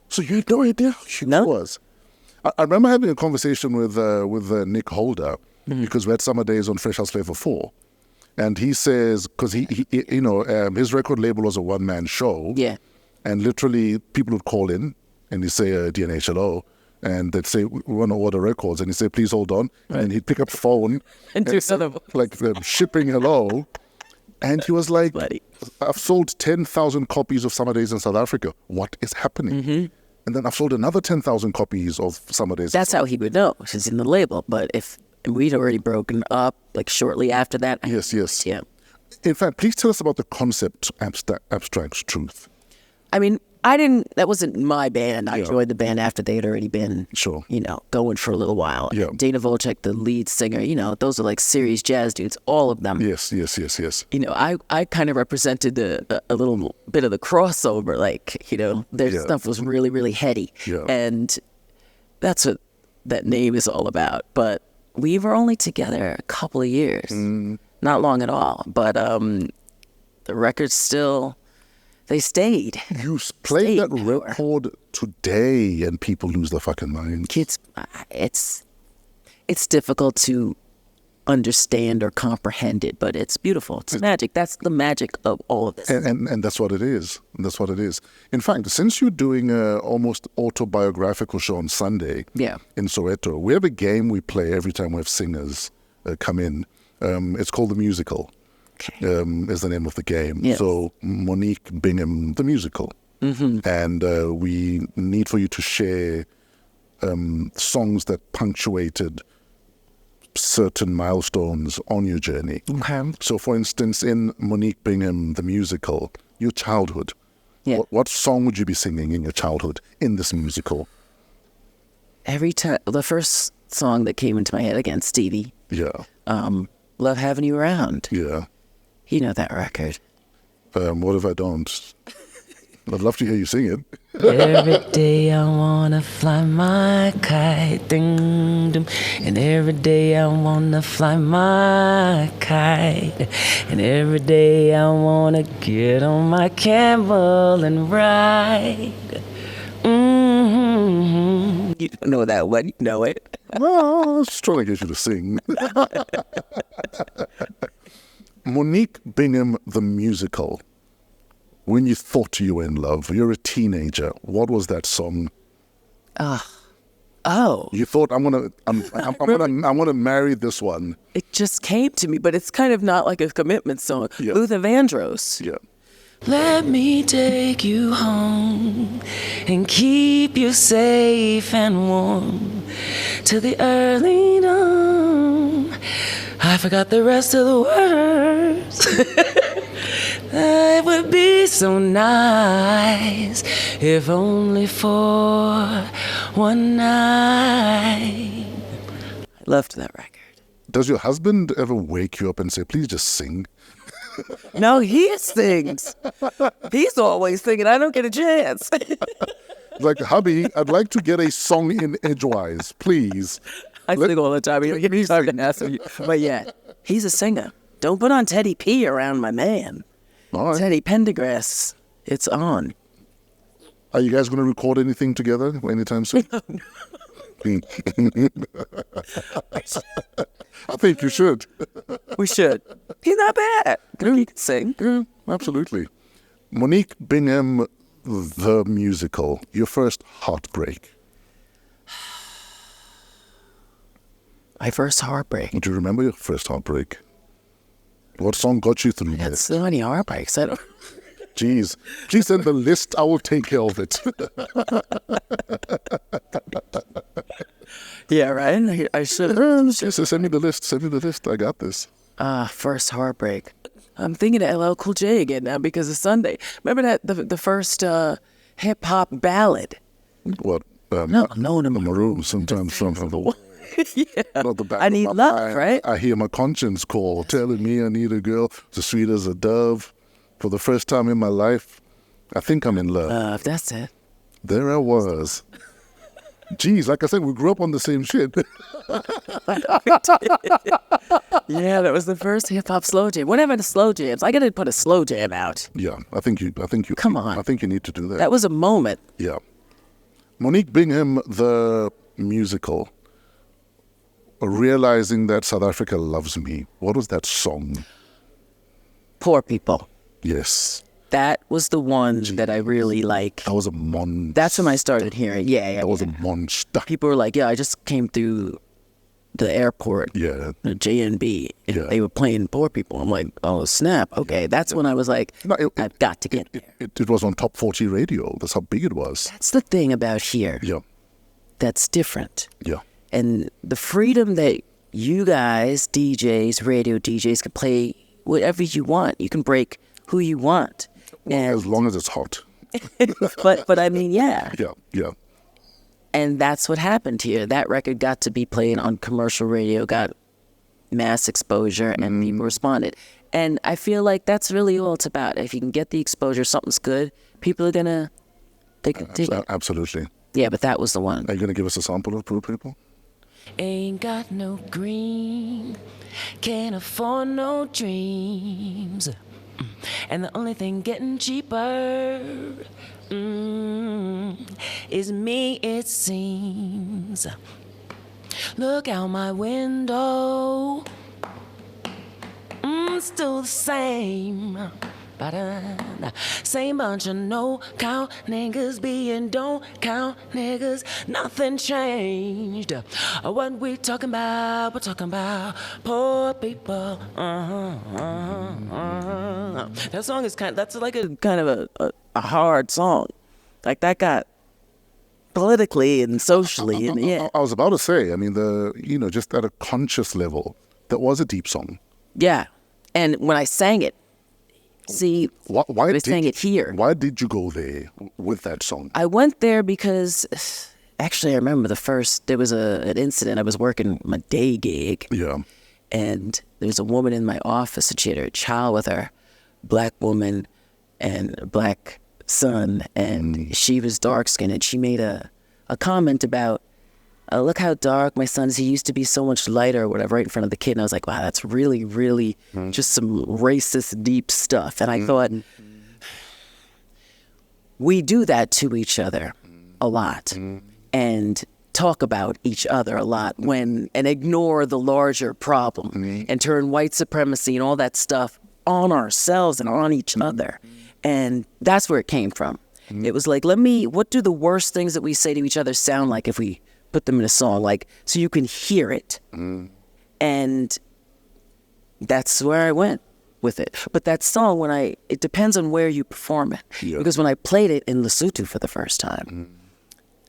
So you had no idea how huge No. it was. I remember having a conversation with Nick Holder because we had Summer Days on Fresh House Flavor 4. And he says, because his record label was a one-man show. Yeah. And literally people would call in and he'd say DNH hello. And they'd say, we want to order records. And he'd say, please hold on. Right. And he'd pick up the phone. And do something. Like shipping hello. And he was like, Bloody. I've sold 10,000 copies of Summer Days in South Africa. What is happening? Mm-hmm. And then I've sold another 10,000 copies of Summer Days. That's how he would know. She's in the label. But if we'd already broken up, like shortly after that. Yes. Yeah. In fact, please tell us about the concept Abstract Truth. I mean, that wasn't my band. I joined the band after they had already been, going for a little while. Yeah. Dana Volchek, the lead singer, those are like serious jazz dudes, all of them. Yes. I kind of represented a little bit of the crossover, their stuff was really, really heady. Yeah. And that's what that name is all about. But we were only together a couple of years, not long at all. But the records still... They stayed. You play that record today and people lose their fucking minds. Kids, it's difficult to understand or comprehend it, but it's beautiful. It's magic. That's the magic of all of this. And that's what it is. That's what it is. In fact, since you're doing an almost autobiographical show on Sunday in Soweto, we have a game we play every time we have singers come in. It's called The Musical. Is the name of the game. Yes. So Monique Bingham, the musical. Mm-hmm. And we need for you to share songs that punctuated certain milestones on your journey. Okay. So for instance, in Monique Bingham, the musical, your childhood. Yeah. What song would you be singing in your childhood in this musical? Every time, the first song that came into my head, again, Stevie. Yeah. Love Having You Around. Yeah. You know that record. What if I don't? I'd love to hear you sing it. Every day I wanna fly my kite, ding, ding. And every day I wanna fly my kite. And every day I wanna get on my camel and ride. Mm-hmm. You don't know that one, you know it. Well, I was just trying to get you to sing. Monique Bingham, the musical. When you thought you were in love, you're a teenager. What was that song? Oh. You thought I'm gonna marry this one. It just came to me, but it's kind of not like a commitment song. Yeah. Luther Vandross. Yeah. Let me take you home and keep you safe and warm till the early dawn. I forgot the rest of the words. It would be so nice if only for one night. I loved that record. Does your husband ever wake you up and say, please just sing? No, he sings. He's always singing. I don't get a chance. Like, hubby, I'd like to get a song in edgewise, please. I sing all the time. You don't give me time to ask him. But yeah, he's a singer. Don't put on Teddy P around my man. All right. Teddy Pendergrass, it's on. Are you guys going to record anything together anytime soon? I think you should. We should. He's not bad. He can sing. Yeah, absolutely. Monique Bingham, the musical. Your first heartbreak. My first heartbreak. Do you remember your first heartbreak? What song got you through That's that? so many heartbreaks. I don't. Jeez. Please send the list. I will take care of it. Yeah, right? I should. Just send me the list. Send me the list. I got this. First heartbreak. I'm thinking of LL Cool J again now because it's Sunday. Remember that the first hip hop ballad? What? No, in my room sometimes from the yeah. not the back I of need my love, mind. right? I hear my conscience call, telling me I need a girl as sweet as a dove. For the first time in my life, I think I'm in love. That's it. There I was. Geez, like I said, we grew up on the same shit. Yeah, that was the first hip hop slow jam. Whatever the slow jams, I gotta put a slow jam out. Yeah, I think you. Come on. I think you need to do that. That was a moment. Yeah. Monique Bingham, the musical, realizing that South Africa loves me. What was that song? Poor people. Yes. That was the one that I really like. That was a monster. That's when I started hearing. Yeah. That was a monster. People were like, "Yeah, I just came through the airport, Yeah. the JNB, and Yeah. they were playing Poor People." I'm like, "Oh snap! Okay, that's when I was like, I've got to get there." It was on top 40 radio. That's how big it was. That's the thing about here. Yeah. That's different. Yeah. And the freedom that you guys, DJs, radio DJs, can play whatever you want. You can break who you want. As long as it's hot. but I mean, yeah. Yeah. And that's what happened here. That record got to be played on commercial radio, got mass exposure, and people responded. And I feel like that's really all it's about. If you can get the exposure, something's good, people are gonna dig it. Absolutely. Yeah, but that was the one. Are you going to give us a sample of Poor People? Ain't got no green, can't afford no dreams. And the only thing getting cheaper is me, it seems. Look out my window, still the same. Ba-da-da. Same bunch of no count niggas being don't count niggas. Nothing changed. What we talking about? We're talking about poor people. That song is that's like a Kind of a hard song. Like that got politically and socially. And yeah. I was about to say, I mean, just at a conscious level, that was a deep song. Yeah. And when I sang it, see, Why I sang it here. Why did you go there with that song? I went there because, actually, I remember there was an incident. I was working my day gig. Yeah. And there was a woman in my office, and she had her child with her, black woman and a black son. And she was dark-skinned, and she made a comment about, look how dark my son is. He used to be so much lighter or whatever, right in front of the kid. And I was like, wow, that's really, really just some racist, deep stuff. And I thought, we do that to each other a lot and talk about each other a lot and ignore the larger problem and turn white supremacy and all that stuff on ourselves and on each other. And that's where it came from. It was like, what do the worst things that we say to each other sound like if we put them in a song, like, so you can hear it. And that's where I went with it. But that song, it depends on where you perform it. Yeah. Because when I played it in Lesotho for the first time,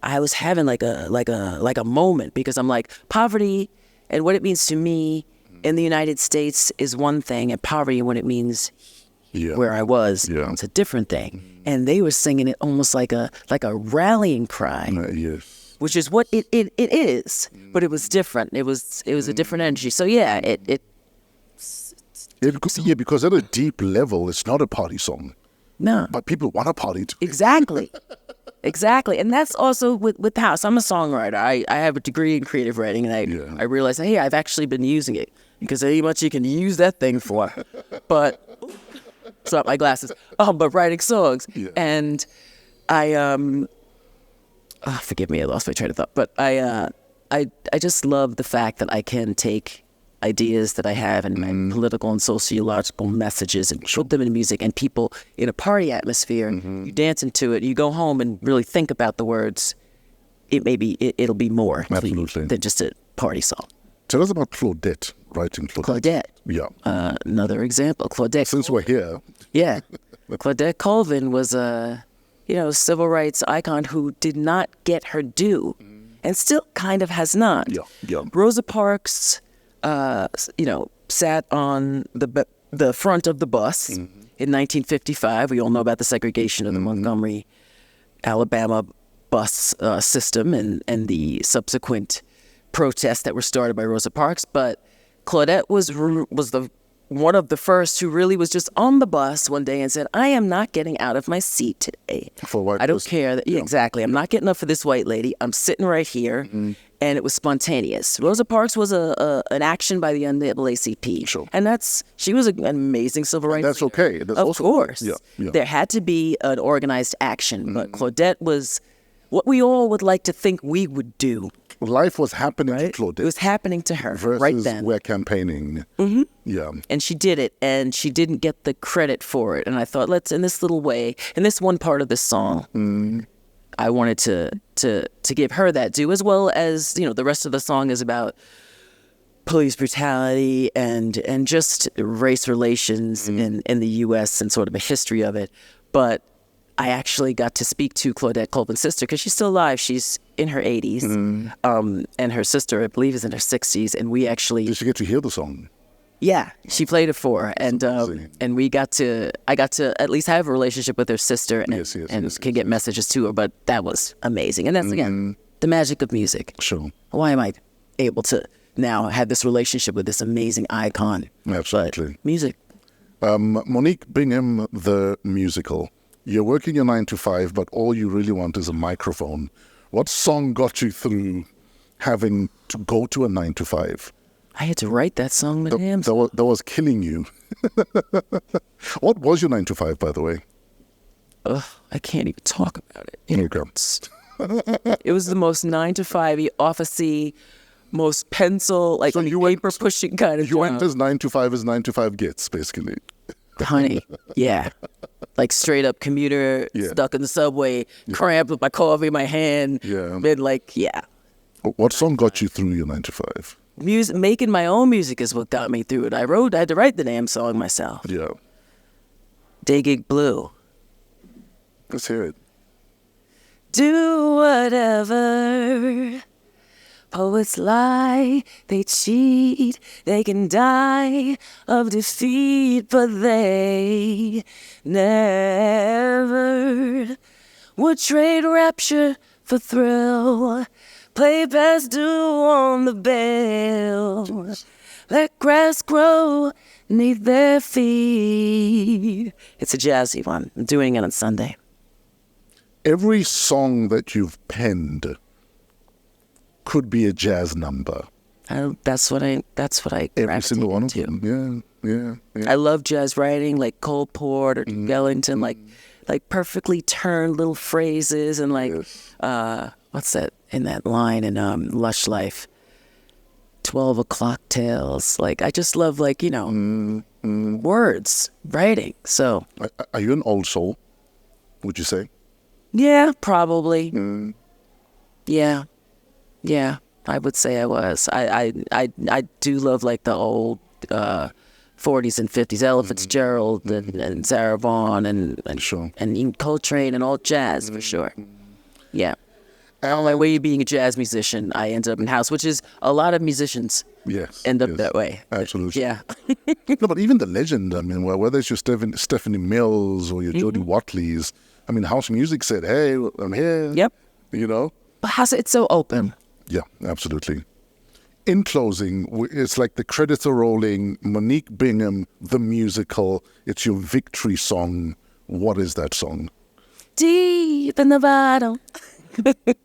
I was having like a moment, because I'm like, poverty and what it means to me in the United States is one thing, and poverty and what it means where I was, it's a different thing. And they were singing it almost like a rallying cry. Yes. Which is what it is, but it was different. It was a different energy. So yeah, because at a deep level, it's not a party song. No, But people want to party too. exactly, and that's also with the house. I'm a songwriter. I have a degree in creative writing, and I realized, hey, I've actually been using it, because there ain't much you can use that thing for. But stop my glasses. But writing songs, and forgive me, I lost my train of thought. But I just love the fact that I can take ideas that I have and my political and sociological messages and put them in music, and people in a party atmosphere, you dance into it, you go home and really think about the words. It'll be more than just a party song. Tell us about Claudette, writing Claudette. Yeah. Another example, Claudette. Since we're here. Yeah. Claudette Colvin was a civil rights icon who did not get her due, and still kind of has not. Yeah. Rosa Parks, sat on the front of the bus in 1955. We all know about the segregation of the Montgomery, Alabama bus system and the subsequent protests that were started by Rosa Parks. But Claudette was one of the first who really was just on the bus one day and said, I am not getting out of my seat today. For white I don't person. care. Yeah, exactly. I'm not getting up for this white lady. I'm sitting right here. Mm-hmm. And it was spontaneous. Rosa Parks was an action by the NAACP. Sure. And she was an amazing civil rights That's leader. okay. That's of also, course. Yeah. There had to be an organized action. Mm-hmm. But Claudette was what we all would like to think we would do. Life was happening Right? to Claudette. It was happening to her versus right then. we're campaigning. Yeah. And she did it, and she didn't get the credit for it. And I thought, in this little way, in this one part of this song, I wanted to give her that due, as well as, the rest of the song is about police brutality and just race relations in the U.S. and sort of a history of it. But I actually got to speak to Claudette Colvin's sister, because she's still alive. She's in her 80s, and her sister, I believe, is in her 60s. And we actually... Did you get to hear the song? Yeah, she played it for her, and I got to at least have a relationship with her sister, and can get messages to her. But that was amazing, and that's again the magic of music. Sure. Why am I able to now have this relationship with this amazing icon? Absolutely. But music. Monique Bingham, the musical. You're working your 9 to 5, but all you really want is a microphone. What song got you through having to go to a 9 to 5? I had to write that song, madame. That was killing you. What was your 9 to 5, by the way? I can't even talk about it. Okay. It was the most 9 to 5-y, office-y, most pencil, So you went- paper pushing kind of You went job. as 9 to 5 as 9 to 5 gets, basically. Honey, yeah. Like straight up commuter, Yeah. stuck in the subway, cramped with my coffee in my hand. Yeah. Been like, yeah. What song got you through your 9 to 5? Music, making my own music is what got me through it. I had to write the damn song myself. Yeah. Day Gig Blue. Let's hear it. Do whatever. Poets lie, they cheat, they can die of defeat, but they never would trade rapture for thrill. Play past due on the bell. Let grass grow neath their feet. It's a jazzy one. I'm doing it on Sunday. Every song that you've penned could be a jazz number. That's what I Every single one of gravitated them. Yeah. I love jazz writing, like Cole Porter or Duke Ellington, like perfectly turned little phrases, and what's that in that line in Lush Life? 12 o'clock tales. Like, I just love words, writing. So Are you an old soul, would you say? yeah, probably. Yeah, I would say I was. I do love like the old 40s and 50s, Ella Fitzgerald and Sarah Vaughan and Sure. and Ian Coltrane and all jazz for sure. Yeah. On my way to being a jazz musician, I ended up in house, which is a lot of musicians Yes. end up yes. that way. Absolutely. Yeah. No, but even the legend, I mean, whether it's your Stephanie Mills or your Jody Watleys, I mean, house music said, hey, I'm here. Yep. You know? But how's it's so open? Yeah, absolutely. In closing, it's like the credits are rolling. Monique Bingham, the musical. It's your victory song. What is that song? Deep in the bottom.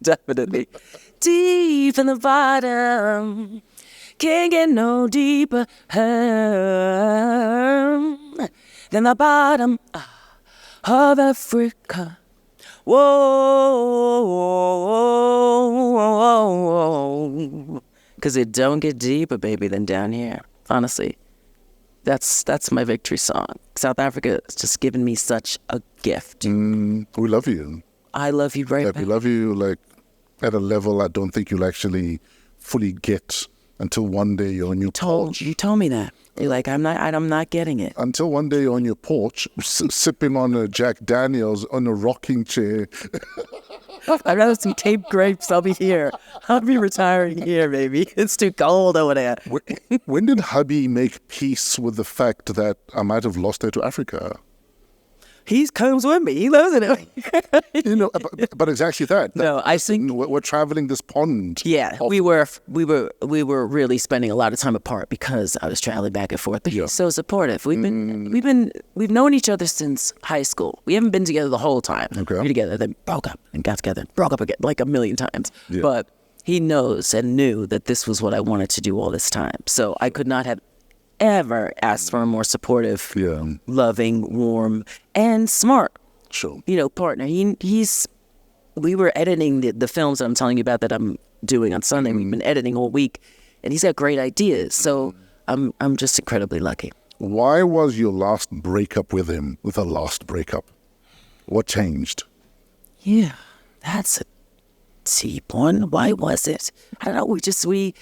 Definitely. Deep in the bottom. Can't get no deeper than the bottom of Africa. Whoa. Because it don't get deeper, baby, than down here. Honestly. That's my victory song. South Africa has just given me such a gift. We love you. I love you right Like, we back. love you like at a level I don't think you'll actually fully get until one day you're on your porch. You told me that. You're like, I'm not getting it. Until one day you're on your porch, sipping on a Jack Daniels on a rocking chair. I'd rather some Cape grapes. I'll be here. I'll be retiring here, baby. It's too cold over there. When did hubby make peace with the fact that I might have lost her to Africa? he comes with me. He loves it. You know, but it's actually that. No, I think we're traveling this pond. Yeah, of- we were really spending a lot of time apart because I was traveling back and forth. But Yeah. he's so supportive. We've known each other since high school. We haven't been together the whole time. Okay. We were together, then broke up, and got together, broke up again, like a million times. Yeah. But he knows and knew that this was what I wanted to do all this time. So I could not have ever asked for a more supportive, Yeah. loving, warm, and smart, Sure. partner. We were editing the films that I'm telling you about that I'm doing on Sunday. We've been editing all week, and he's got great ideas. So I'm just incredibly lucky. Why was your last breakup with him with a last breakup? What changed? Yeah, that's a deep one. Why was it? I don't know. We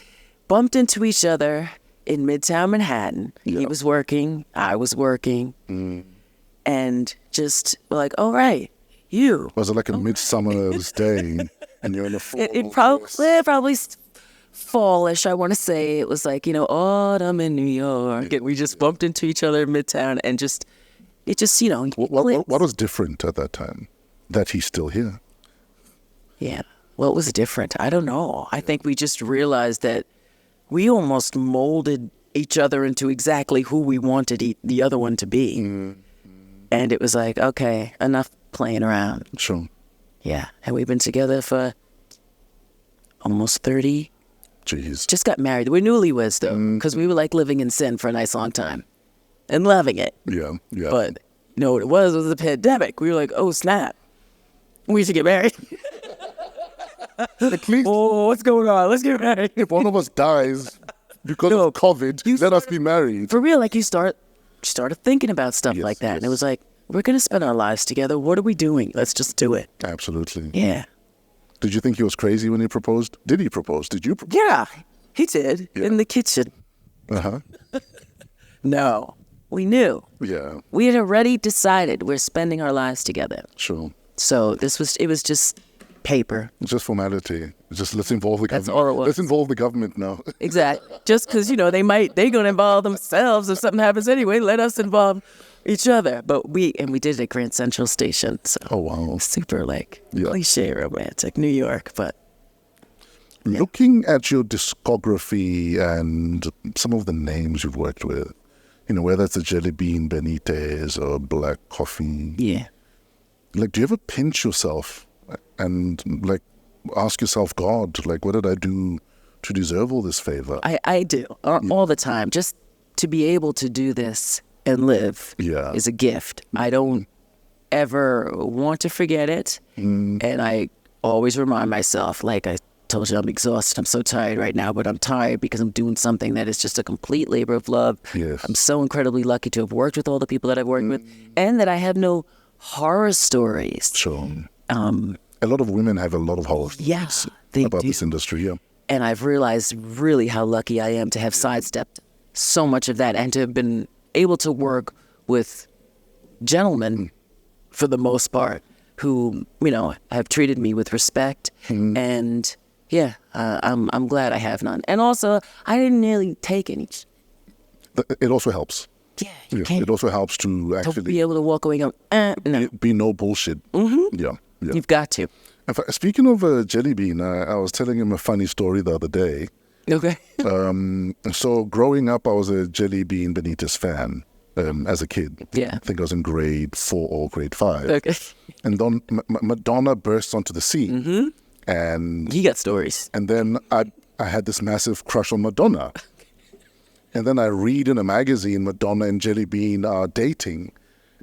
bumped into each other in Midtown Manhattan. Yeah. He was working, I was working, and just we're like, all right, you. Was it like a midsummer's day and you're in a fall? It probably fallish, I want to say. It was like, autumn in New York. And we just bumped into each other in Midtown and it just clicked. What was different at that time that he's still here? Yeah. What was different? I don't know. I think we just realized that we almost molded each other into exactly who we wanted the other one to be. And it was like, okay, enough playing around. Sure. Yeah. And we've been together for almost 30. Jeez. Just got married. We're newlyweds, though, because we were like living in sin for a nice long time and loving it. Yeah. But you know what it was the pandemic. We were like, oh, snap. We should get married. At least Oh, what's going on? Let's get married. if one of us dies because of COVID, let us be married. For real, like you started thinking about stuff Yes, like that. And it yes. was like, we're going to spend our lives together. What are we doing? Let's just do it. Absolutely. Yeah. Did you think he was crazy when he proposed? Did he propose? Did you propose? Yeah, he did. Yeah. In the kitchen. Uh-huh. No, we knew. Yeah, We had already decided we're spending our lives together. sure. So it was just paper. It's just formality. It's just let's involve the That's government. all it was. Let's involve the government now. Exactly. Just because, they're going to involve themselves if something happens anyway. Let us involve each other. But we did it at Grand Central Station. So Oh, wow. super Yeah. cliche romantic, New York. But Looking at your discography and some of the names you've worked with, whether it's a Jelly Bean Benitez or Black Coffee, yeah. like, do you ever pinch yourself and, like, ask yourself, God, like, what did I do to deserve all this favor? I do all the time. Just to be able to do this and live Yeah. is a gift. I don't ever want to forget it. And I always remind myself, like I told you, I'm exhausted. I'm so tired right now, but I'm tired because I'm doing something that is just a complete labor of love. Yes. I'm so incredibly lucky to have worked with all the people that I've worked with and that I have no horror stories. Sure. A lot of women have a lot of horror Yeah, stories they about do. this industry, yeah. And I've realized really how lucky I am to have sidestepped so much of that and to have been able to work with gentlemen, for the most part, who, have treated me with respect. And yeah, I'm glad I have none. And also, I didn't really take any. It also helps. Yeah, Yeah. you can't It also helps to to actually be able to walk away and go, no, be no bullshit. Yeah. you've got to. In fact, speaking of Jelly Bean, I was telling him a funny story the other day. Okay. So growing up, I was a Jelly Bean Benitez fan as a kid. Yeah. I think I was in grade 4 or grade 5. Okay. And then Madonna bursts onto the scene. And You got stories. and then I had this massive crush on Madonna. And then I read in a magazine Madonna and Jelly Bean are dating.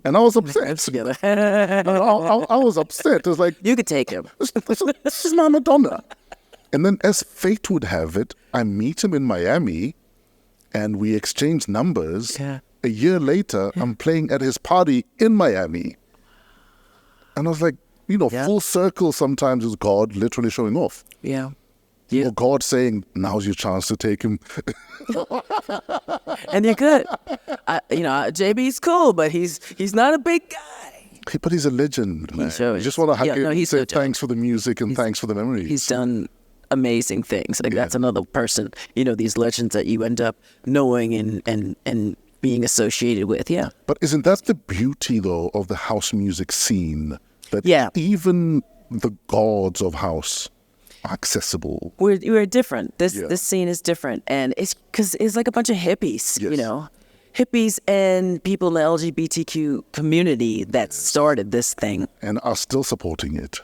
And I was upset. Together. I was upset. It was like, You could take him. this is my Madonna. And then as fate would have it, I meet him in Miami and we exchange numbers. Yeah. A year later, I'm playing at his party in Miami. And I was like, Yeah. full circle sometimes is God literally showing off. Yeah. Or God saying, now's your chance to take him. And you're good. JB's cool, but he's not a big guy. But he's a legend, man. sure You is. just want to hug Yeah, him no, and he's say so dope. thanks for the music and thanks for the memories. He's done amazing things. Like that's another person, these legends that you end up knowing and being associated with. Yeah. But isn't that the beauty, though, of the house music scene? That Yeah. even the gods of house are accessible. We're different. This Yeah. this scene is different, and it's because it's like a bunch of hippies, Yes. you know, hippies and people in the LGBTQ community that started this thing. And are still supporting it.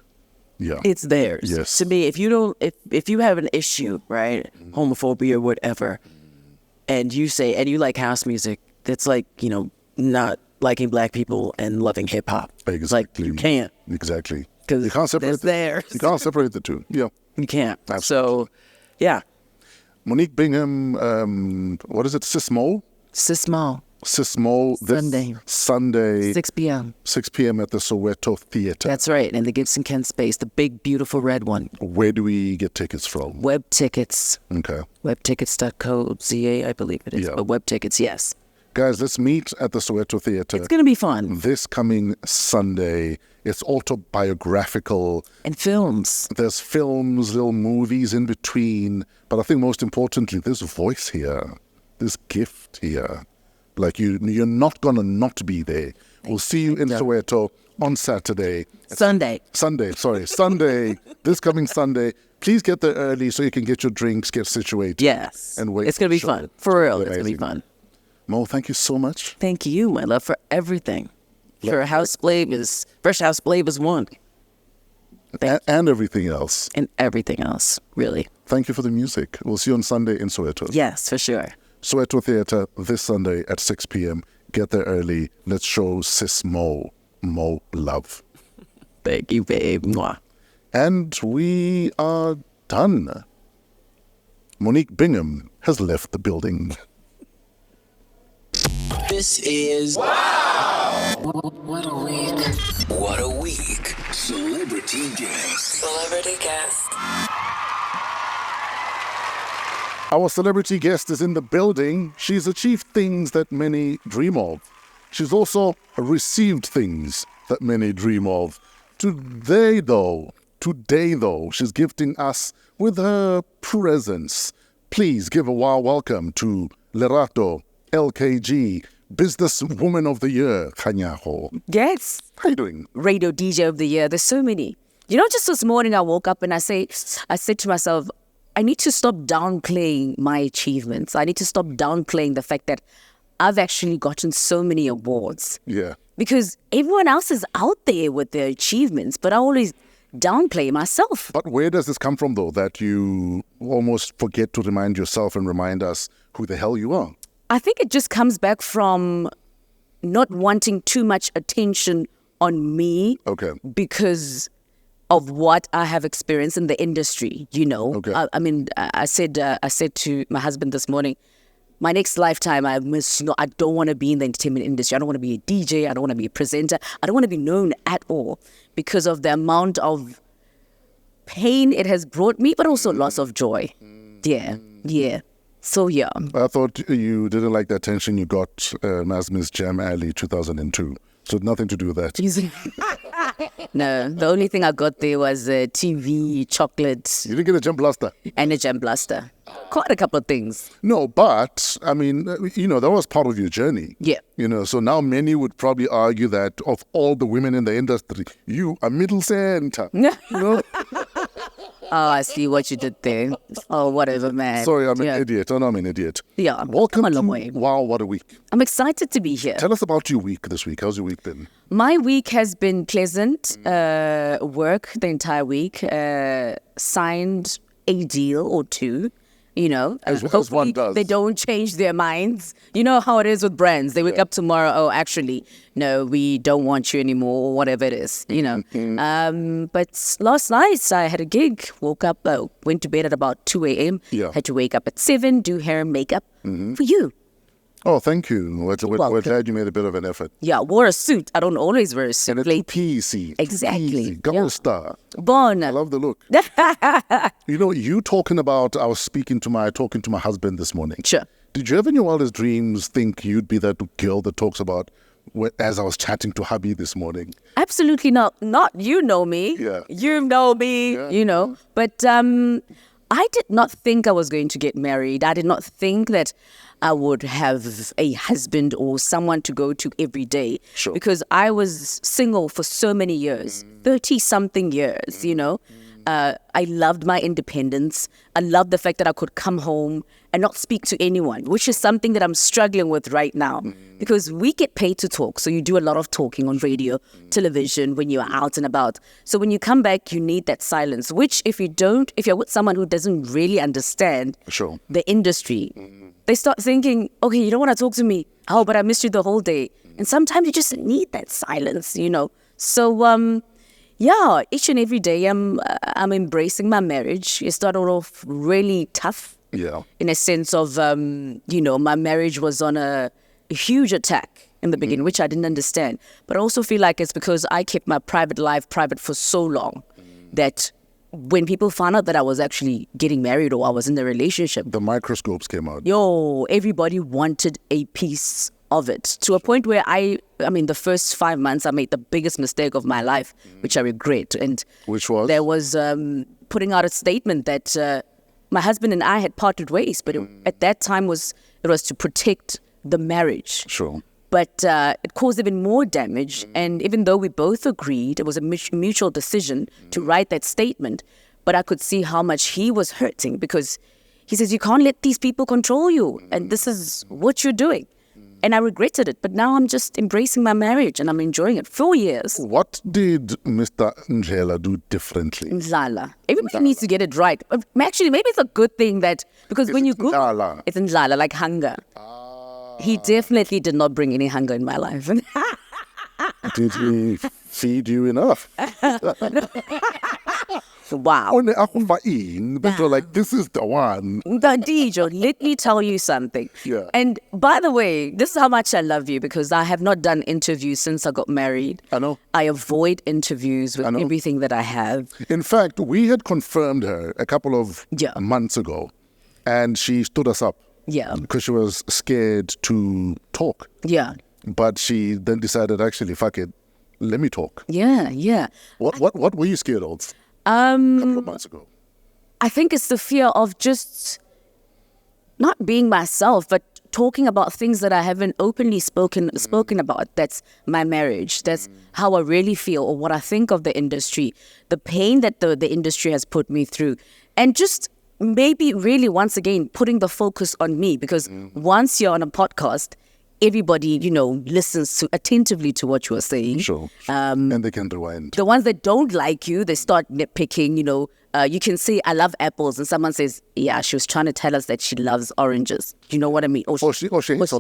Yeah. It's theirs. Yes. To me, if you don't, if you have an issue, right, homophobia or whatever, and you say and you like house music, that's like, you know, not liking black people and loving hip hop. It's like Exactly. you can't. Exactly. 'Cause You can't separate that's theirs. You can't separate the two. Yeah. You can't. Absolutely. So, yeah, Monique Bingham, what is it? Sismo? Sismo, Sismo this Sunday, 6 p.m. 6 p.m. at the Soweto Theatre. That's right, in the Gibson Kent space, the big, beautiful red one. Where do we get tickets from? Web tickets, Okay. webtickets.co.za, I believe it is. Yeah. But web tickets, yes. Guys, let's meet at the Soweto Theatre It's going to be fun. this coming Sunday. It's autobiographical. And films. There's films, little movies in between. But I think most importantly, there's voice here. This gift here. Like you're not going to not be there. We'll see you in Soweto on Saturday. Sunday. Sunday, this coming Sunday. Please get there early so you can get your drinks, get situated. Yes. And wait It's going to be for the show. fun. For real, it's going to Amazing. be fun. Mo, thank you so much. Thank you, my love, for everything. For House Flavors. Fresh House Flavors 1. And everything else. And everything else, really. Thank you for the music. We'll see you on Sunday in Soweto. Yes, for sure. Soweto Theatre this Sunday at 6 p.m. Get there early. Let's show Sis Mo love. Thank you, babe. Mwah. And we are done. Monique Bingham has left the building. This is What a week. What a week. Celebrity guest. Celebrity guest. Our celebrity guest is in the building. She's achieved things that many dream of. She's also received things that many dream of. Today, though, she's gifting us with her presence. Please give a warm welcome to Lerato LKG, Businesswoman of the Year, Kganyago. Yes. How you doing? Radio DJ of the year. There's so many. You know, just this morning I woke up and I said to myself, I need to stop downplaying my achievements. I need to stop downplaying the fact that I've actually gotten so many awards. Yeah. Because everyone else is out there with their achievements, but I always downplay myself. But where does this come from, though, that you almost forget to remind yourself and remind us who the hell you are? I think it just comes back from not wanting too much attention on me. Okay. Because of what I have experienced in the industry, you know. Okay. I said to my husband this morning, my next lifetime, I don't want to be in the entertainment industry. I don't want to be a DJ. I don't want to be a presenter. I don't want to be known at all because of the amount of pain it has brought me, but also lots of joy. Yeah. So, yeah. I thought you didn't like the attention you got as Miss Jam Alley 2002. So nothing to do with that. No, the only thing I got there was a TV, chocolate, You didn't get a Jam Blaster? and a jam blaster. Quite a couple of things. No, but, I mean, that was part of your journey. Yeah. So now many would probably argue that of all the women in the industry, you are middle center. Oh, I see what you did there. Oh, whatever, man. Sorry, I'm an Yeah. idiot. Oh, no, I'm an idiot. Yeah, Welcome come a long to way. Wow, What a Week. I'm excited to be here. Tell us about your week this week. How's your week been? My week has been pleasant. Work the entire week. Signed a deal or two. As one hopefully does. They don't change their minds. You know how it is with brands. They wake up tomorrow, oh, actually, no, we don't want you anymore, or whatever it is, But last night I had a gig, woke up, went to bed at about 2 a.m. Yeah. Had to wake up at 7, do hair and makeup for you. Oh, thank you. We're welcome. glad you made a bit of an effort. Yeah, wore a suit. I don't always wear a suit. And it's Like, PC. Exactly. Gold Yeah. star. Born. I love the look. You talking about, I was talking to my husband this morning. Sure. Did you ever in your wildest dreams think you'd be that girl that talks about, as I was chatting to hubby this morning? Absolutely not. Not you know me. Yeah. You know me. Yeah. But I did not think I was going to get married. I did not think that I would have a husband or someone to go to every day. Sure. Because I was single for so many years, 30-something years, you know. I loved my independence. I loved the fact that I could come home and not speak to anyone, which is something that I'm struggling with right now. Because we get paid to talk. So you do a lot of talking on radio, television, when you're out and about. So when you come back, you need that silence, which if you're with someone who doesn't really understand Sure. the industry, they start thinking, okay, you don't want to talk to me. Oh, but I missed you the whole day. And sometimes you just need that silence, you know. So, yeah, each and every day I'm embracing my marriage. It started off really tough. Yeah. In a sense of, my marriage was on a huge attack in the beginning, which I didn't understand. But I also feel like it's because I kept my private life private for so long that when people found out that I was actually getting married or I was in a relationship, The microscopes came out. everybody wanted a piece of it, to a point where I mean, the first 5 months I made the biggest mistake of my life, which I regret. And Which was? there was putting out a statement that my husband and I had parted ways, but at that time it was to protect the marriage. Sure. But it caused even more damage. And even though we both agreed, it was a mutual decision to write that statement. But I could see how much he was hurting, because he says, you can't let these people control you. And this is what you're doing. And I regretted it. But now I'm just embracing my marriage and I'm enjoying it. 4 years. What did Mr. Ndlela do differently? Ndlala. Everybody needs to get it right. Actually, maybe it's a good thing that, because when you Google, Ndlala? it's Ndlala, like hunger. He definitely did not bring any hunger in my life. Did he feed you enough? Wow. But you're like, this is the one. Dijo, let me tell you something. Yeah. And by the way, this is how much I love you, because I have not done interviews since I got married. I know. I avoid interviews with everything that I have. In fact, we had confirmed her a couple of Yeah. months ago, and she stood us up. Yeah. Because she was scared to talk. Yeah. But she then decided, actually, fuck it, let me talk. Yeah, yeah. What were you scared of? A couple of months ago. I think it's the fear of just not being myself, but talking about things that I haven't openly spoken about. That's my marriage. That's how I really feel, or what I think of the industry, the pain that the industry has put me through. And just maybe really, once again, putting the focus on me, because once you're on a podcast, everybody, listens attentively to what you are saying. Sure. And they can rewind. The ones that don't like you, they start nitpicking, you can say, I love apples. And someone says, yeah, she was trying to tell us that she loves oranges. You know what I mean? Or she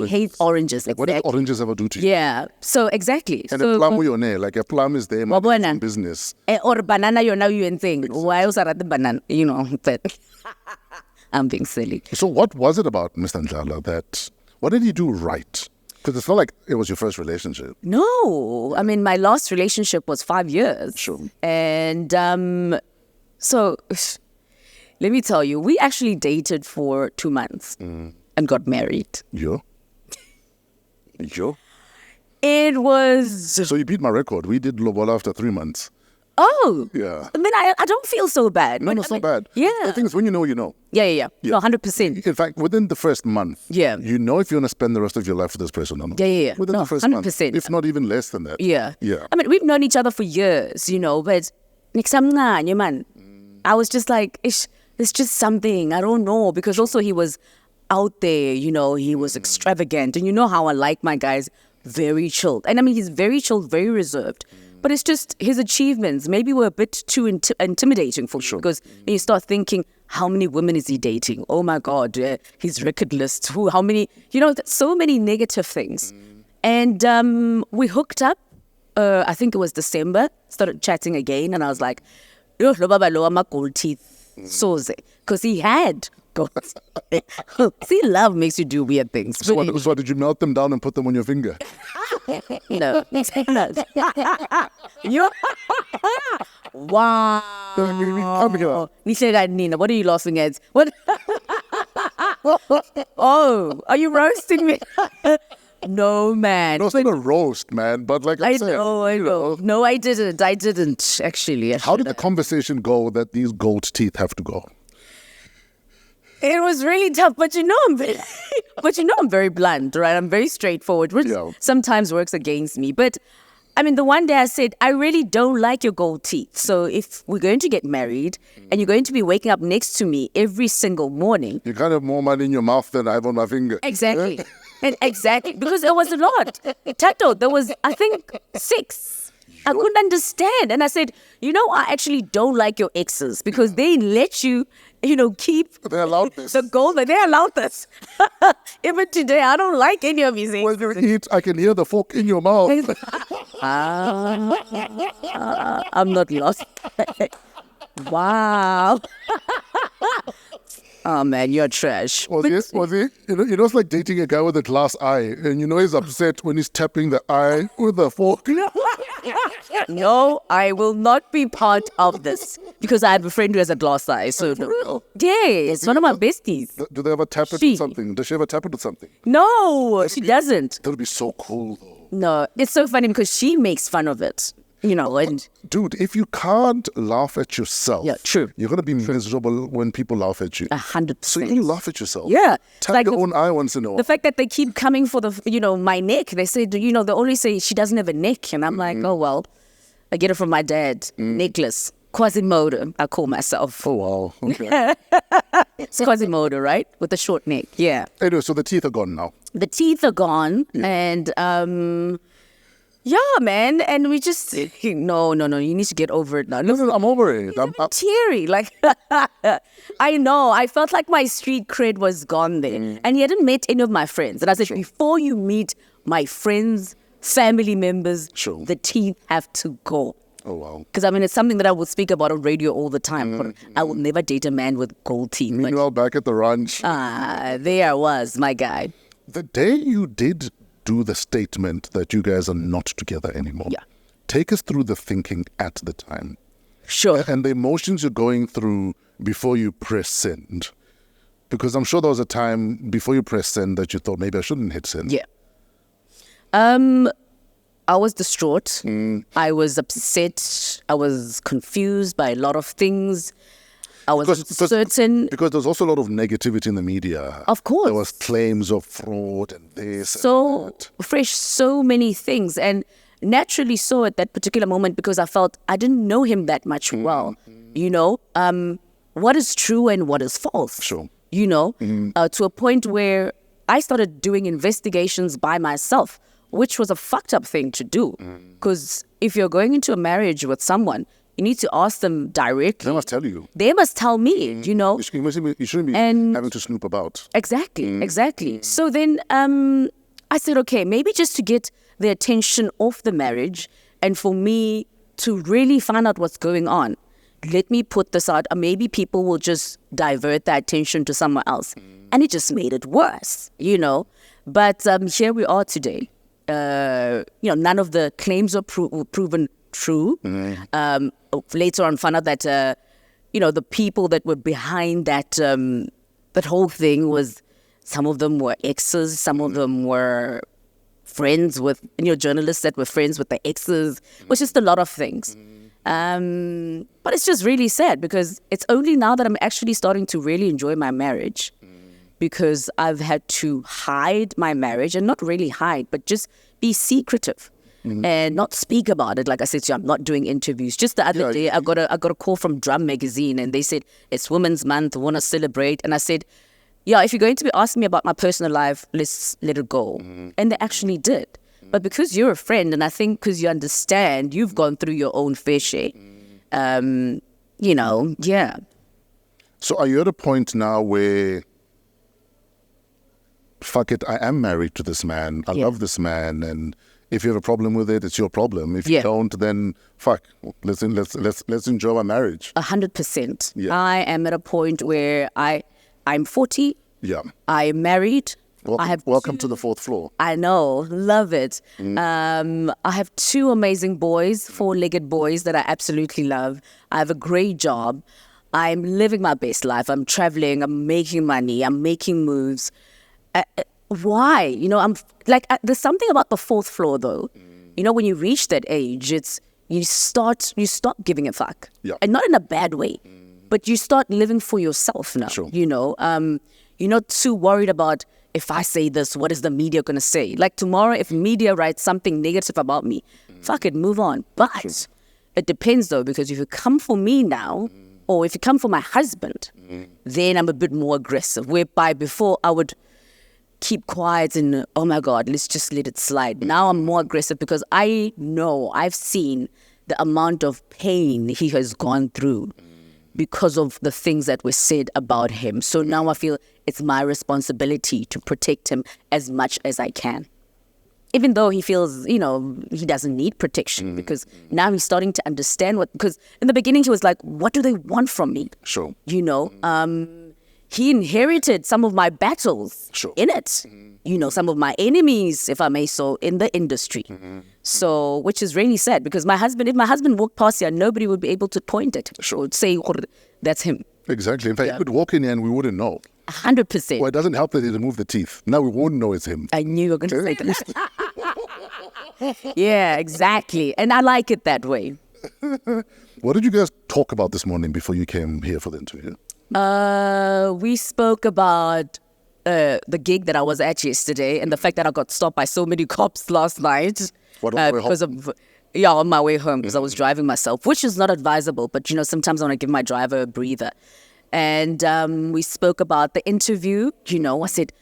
hates oranges. Like, what did oranges ever do to you? Yeah. So, exactly. And so, a plum your nail, like a plum is there in business. Or banana, you're now you thing. Why else are the banana? But I'm being silly. So what was it about Mr. Ndlela what did he do right? Because it's not like it was your first relationship. No. I mean, my last relationship was 5 years. Sure. And so let me tell you, we actually dated for 2 months and got married. Yo. It was... So you beat my record. We did Lobola after 3 months. Oh. Yeah. I mean, I don't feel so bad. No, it's not bad. Yeah. The thing is, when you know, you know. Yeah. No, 100%. In fact, within the first month, you know if you want to spend the rest of your life with this person or not. Yeah. Within the first 100%. month, if not even less than that. Yeah. Yeah. I mean, we've known each other for years, but man, I was just like, it's just something, I don't know, because also he was out there, he was extravagant, and you know how I like my guys, very chilled. And I mean, he's very chilled, very reserved. But it's just his achievements maybe were a bit too intimidating for me, because you start thinking, how many women is he dating? Oh my God, his record list. How many? So many negative things. And we hooked up. I think it was December. Started chatting again, and I was like, gold teeth, because he had. See, love makes you do weird things. So what, did you melt them down and put them on your finger? No. Wow. Nina, what are you laughing at? What? Oh, are you roasting me? No, man. No, it's not a roast, man. But like I said, I know. No, I didn't. I didn't, actually. How did the conversation go that these gold teeth have to go? It was really tough, but I'm very blunt, right? I'm very straightforward, which sometimes works against me. But I mean, the one day I said, I really don't like your gold teeth. So if we're going to get married and you're going to be waking up next to me every single morning. You can't have more money in your mouth than I have on my finger. Exactly. And exactly. Because there was a lot. Tato, there was, I think, 6. I couldn't understand. And I said, I actually don't like your exes because they let you, keep they allowed this. The gold. They allowed this. Even today, I don't like any of these exes. When you eat, I can hear the fork in your mouth. I'm not lost. Wow. Oh man, you're trash. Was he? It's like dating a guy with a glass eye, and he's upset when he's tapping the eye with a fork. No, I will not be part of this because I have a friend who has a glass eye. So For real? Yeah, it's one of my besties. Do they ever tap it with something? Does she ever tap it with something? No, she doesn't. That would be so cool, though. No, it's so funny because she makes fun of it. And dude, if you can't laugh at yourself, true. You're gonna be miserable when people laugh at you. 100%. So you can laugh at yourself. Yeah, Tap like your own eye once in a while. The fact that they keep coming for the, my neck. They say, they always say she doesn't have a neck, and I'm like, oh well, I get it from my dad. Necklace, Quasimodo. I call myself. Oh wow. Okay. It's Quasimodo, right? With the short neck. Yeah. Anyway, so the teeth are gone now. The teeth are gone, and yeah, man, and we just no, you need to get over it now. Listen, I'm over it. I'm teary, like I know. I felt like my street cred was gone there, and he hadn't met any of my friends. And I said, before you meet my friends, family members, the teeth have to go. Oh wow! Because it's something that I will speak about on radio all the time. But I will never date a man with gold teeth. Meanwhile, back at the ranch, there I was, my guy. The day you did do the statement that you guys are not together anymore. Yeah. Take us through the thinking at the time. Sure. And the emotions you're going through before you press send. Because I'm sure there was a time before you press send that you thought maybe I shouldn't hit send. Yeah. I was distraught. I was upset. I was confused by a lot of things. I was certain. Because there's also a lot of negativity in the media. Of course. There was claims of fraud and this so and that. Fresh, so many things. And naturally so at that particular moment because I felt I didn't know him that much well. What is true and what is false. Sure. To a point where I started doing investigations by myself, which was a fucked up thing to do. Because if you're going into a marriage with someone, you need to ask them directly. They must tell you. They must tell me, You shouldn't be having to snoop about. Exactly. So then I said, okay, maybe just to get the attention off the marriage and for me to really find out what's going on, let me put this out. Maybe people will just divert their attention to somewhere else. And it just made it worse, But here we are today. None of the claims were proven true. Later on, found out that the people that were behind that whole thing was some of them were exes, some of them were friends with journalists that were friends with the exes. It was just a lot of things. But it's just really sad because it's only now that I'm actually starting to really enjoy my marriage. Because I've had to hide my marriage, and not really hide, but just be secretive and not speak about it. Like I said to you, I'm not doing interviews. Just the other day, I got a call from Drum Magazine, and they said, it's Women's Month, want to celebrate. And I said, yeah, if you're going to be asking me about my personal life, let's let it go. And they actually did. But because you're a friend, and I think because you understand, you've gone through your own fair share, yeah. So are you at a point now where, fuck it, I am married to this man. I love this man, and if you have a problem with it, it's your problem. If you don't, then fuck. Let's enjoy our marriage. 100%. Yeah. I am at a point where I'm 40. Yeah. I'm married. Welcome to the 4th floor. I know, love it. I have 2 amazing boys, 4-legged boys that I absolutely love. I have a great job. I'm living my best life. I'm traveling. I'm making money. I'm making moves. Why? I'm like, there's something about the 4th floor though. When you reach that age, you stop giving a fuck. Yeah. And not in a bad way, but you start living for yourself now. Sure. You know, you're not too worried about if I say this, what is the media going to say? Like tomorrow, if media writes something negative about me, fuck it, move on. But it depends though, because if you come for me now, or if you come for my husband, then I'm a bit more aggressive. Whereby before I would keep quiet and, oh my God, let's just let it slide. Now I'm more aggressive because I know, I've seen the amount of pain he has gone through because of the things that were said about him. So now I feel it's my responsibility to protect him as much as I can. Even though he feels, you know, he doesn't need protection because now he's starting to understand because in the beginning he was like, what do they want from me? Sure. You know, he inherited some of my battles in it. You know, some of my enemies, if I may so, in the industry. So, which is really sad because if my husband walked past here, nobody would be able to point it or say, that's him. Exactly. In fact, you could walk in here and we wouldn't know. 100%. Well, it doesn't help that he removed the teeth. Now we won't know it's him. I knew you were going to say that. Yeah, exactly. And I like it that way. What did you guys talk about this morning before you came here for the interview? We spoke about the gig that I was at yesterday and the fact that I got stopped by so many cops last night. On my way home because I was driving myself, which is not advisable. But, you know, sometimes I want to give my driver a breather. And we spoke about the interview. You know, I said,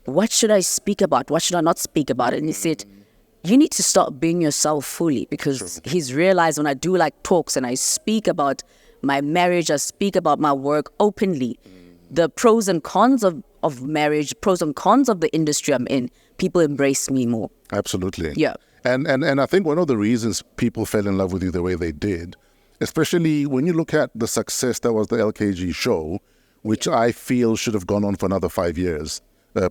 what should I speak about? What should I not speak about? And he said, you need to start being yourself fully because he's realized when I do like talks and I speak about my marriage, I speak about my work openly, the pros and cons of marriage, pros and cons of the industry I'm in, people embrace me more. Absolutely. Yeah. And I think one of the reasons people fell in love with you the way they did, especially when you look at the success that was the LKG show, which I feel should have gone on for another 5 years,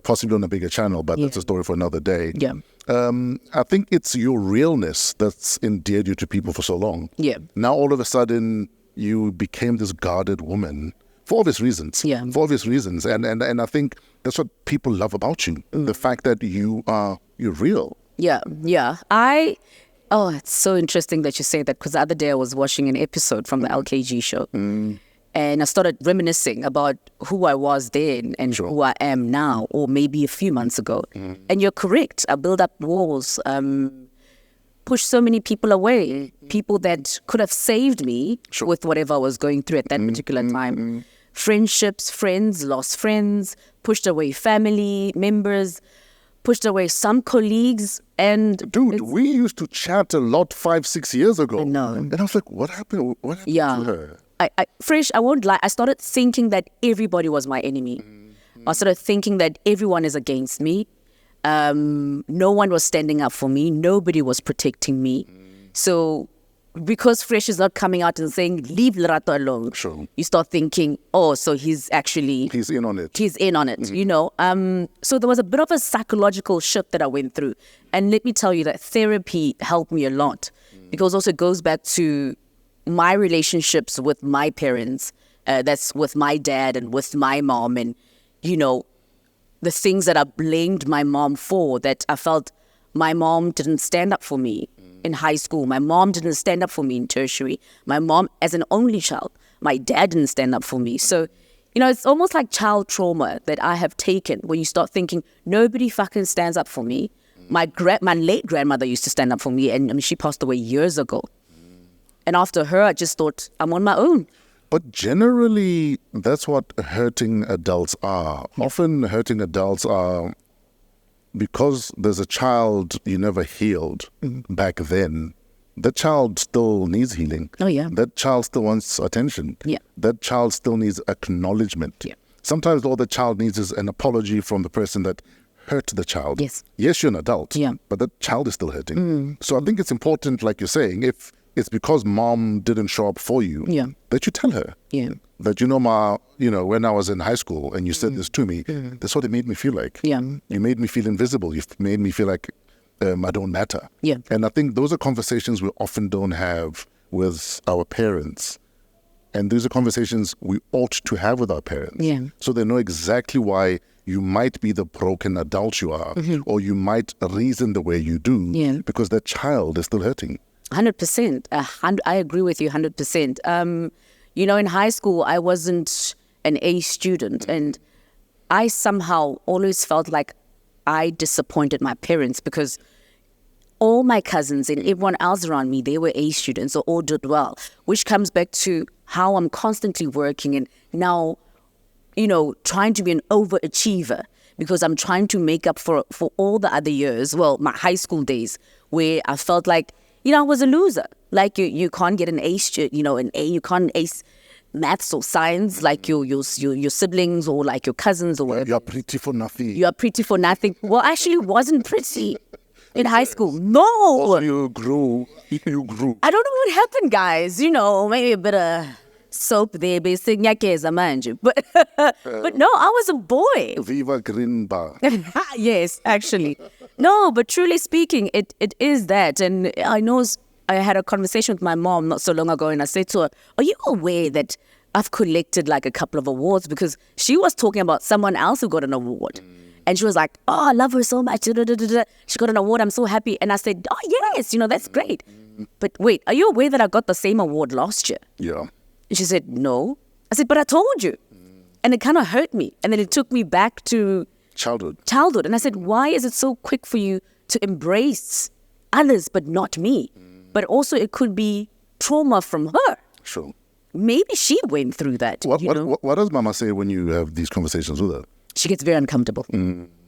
possibly on a bigger channel, but that's a story for another day. Yeah. I think it's your realness that's endeared you to people for so long. Yeah. Now all of a sudden you became this guarded woman for obvious reasons. Yeah. For obvious reasons. And I think that's what people love about you. The fact that you're real. Yeah. It's so interesting that you say that because the other day I was watching an episode from the LKG show and I started reminiscing about who I was then and who I am now, or maybe a few months ago. And you're correct. I built up walls, pushed so many people away, people that could have saved me with whatever I was going through at that particular time. Friendships, friends, lost friends, pushed away family members, pushed away some colleagues. And dude, we used to chat a lot 5-6 years ago. I know. And I was like, what happened? What happened to her? Fresh, I won't lie. I started thinking that everybody was my enemy. I started thinking that everyone is against me. No one was standing up for me. Nobody was protecting me. So because Fresh is not coming out and saying, leave Lerato alone, you start thinking, so he's in on it. You know. So there was a bit of a psychological shift that I went through. And let me tell you that therapy helped me a lot because also it goes back to my relationships with my parents, that's with my dad and with my mom, and, you know, the things that I blamed my mom for, that I felt my mom didn't stand up for me in high school. My mom didn't stand up for me in tertiary. My mom, as an only child, my dad didn't stand up for me. So, you know, it's almost like child trauma that I have taken when you start thinking, nobody fucking stands up for me. My late grandmother used to stand up for me, and I mean, she passed away years ago. And after her, I just thought, I'm on my own. But generally, that's what hurting adults are. Often hurting adults are because there's a child you never healed back then. That child still needs healing. Oh, yeah. That child still wants attention. Yeah. That child still needs acknowledgement. Yeah. Sometimes all the child needs is an apology from the person that hurt the child. Yes. Yes, you're an adult. Yeah. But that child is still hurting. So I think it's important, like you're saying, if it's because mom didn't show up for you, that you tell her. Yeah. That, when I was in high school and you said this to me, that's what it made me feel like. Yeah. You made me feel invisible. You made me feel like I don't matter. Yeah. And I think those are conversations we often don't have with our parents. And these are conversations we ought to have with our parents. Yeah. So they know exactly why you might be the broken adult you are, or you might reason the way you do, because that child is still hurting. 100%. I agree with you 100%. in high school, I wasn't an A student, and I somehow always felt like I disappointed my parents because all my cousins and everyone else around me, they were A students or all did well, which comes back to how I'm constantly working and now, trying to be an overachiever because I'm trying to make up for all the other years, well, my high school days, where I felt like, I was a loser. Like you can't get an A, an A, you can't ace maths or science like your siblings or like your cousins or whatever. You're pretty for nothing. You're pretty for nothing. Well, actually wasn't pretty in high school. No. Also, you grew. I don't know what happened, guys. Maybe a bit of soap there, basic nyakeza manje. But no, I was a boy. Viva Green Bar. Yes, actually. No, but truly speaking, it is that. And I know I had a conversation with my mom not so long ago, and I said to her, are you aware that I've collected like a couple of awards? Because she was talking about someone else who got an award. And she was like, oh, I love her so much. She got an award. I'm so happy. And I said, oh, yes, that's great. But wait, are you aware that I got the same award last year? Yeah. And she said, no. I said, but I told you. And it kind of hurt me. And then it took me back to childhood. And I said, why is it so quick for you to embrace others but not me? But also it could be trauma from her. Sure. Maybe she went through that. What does Mama say when you have these conversations with her? She gets very uncomfortable.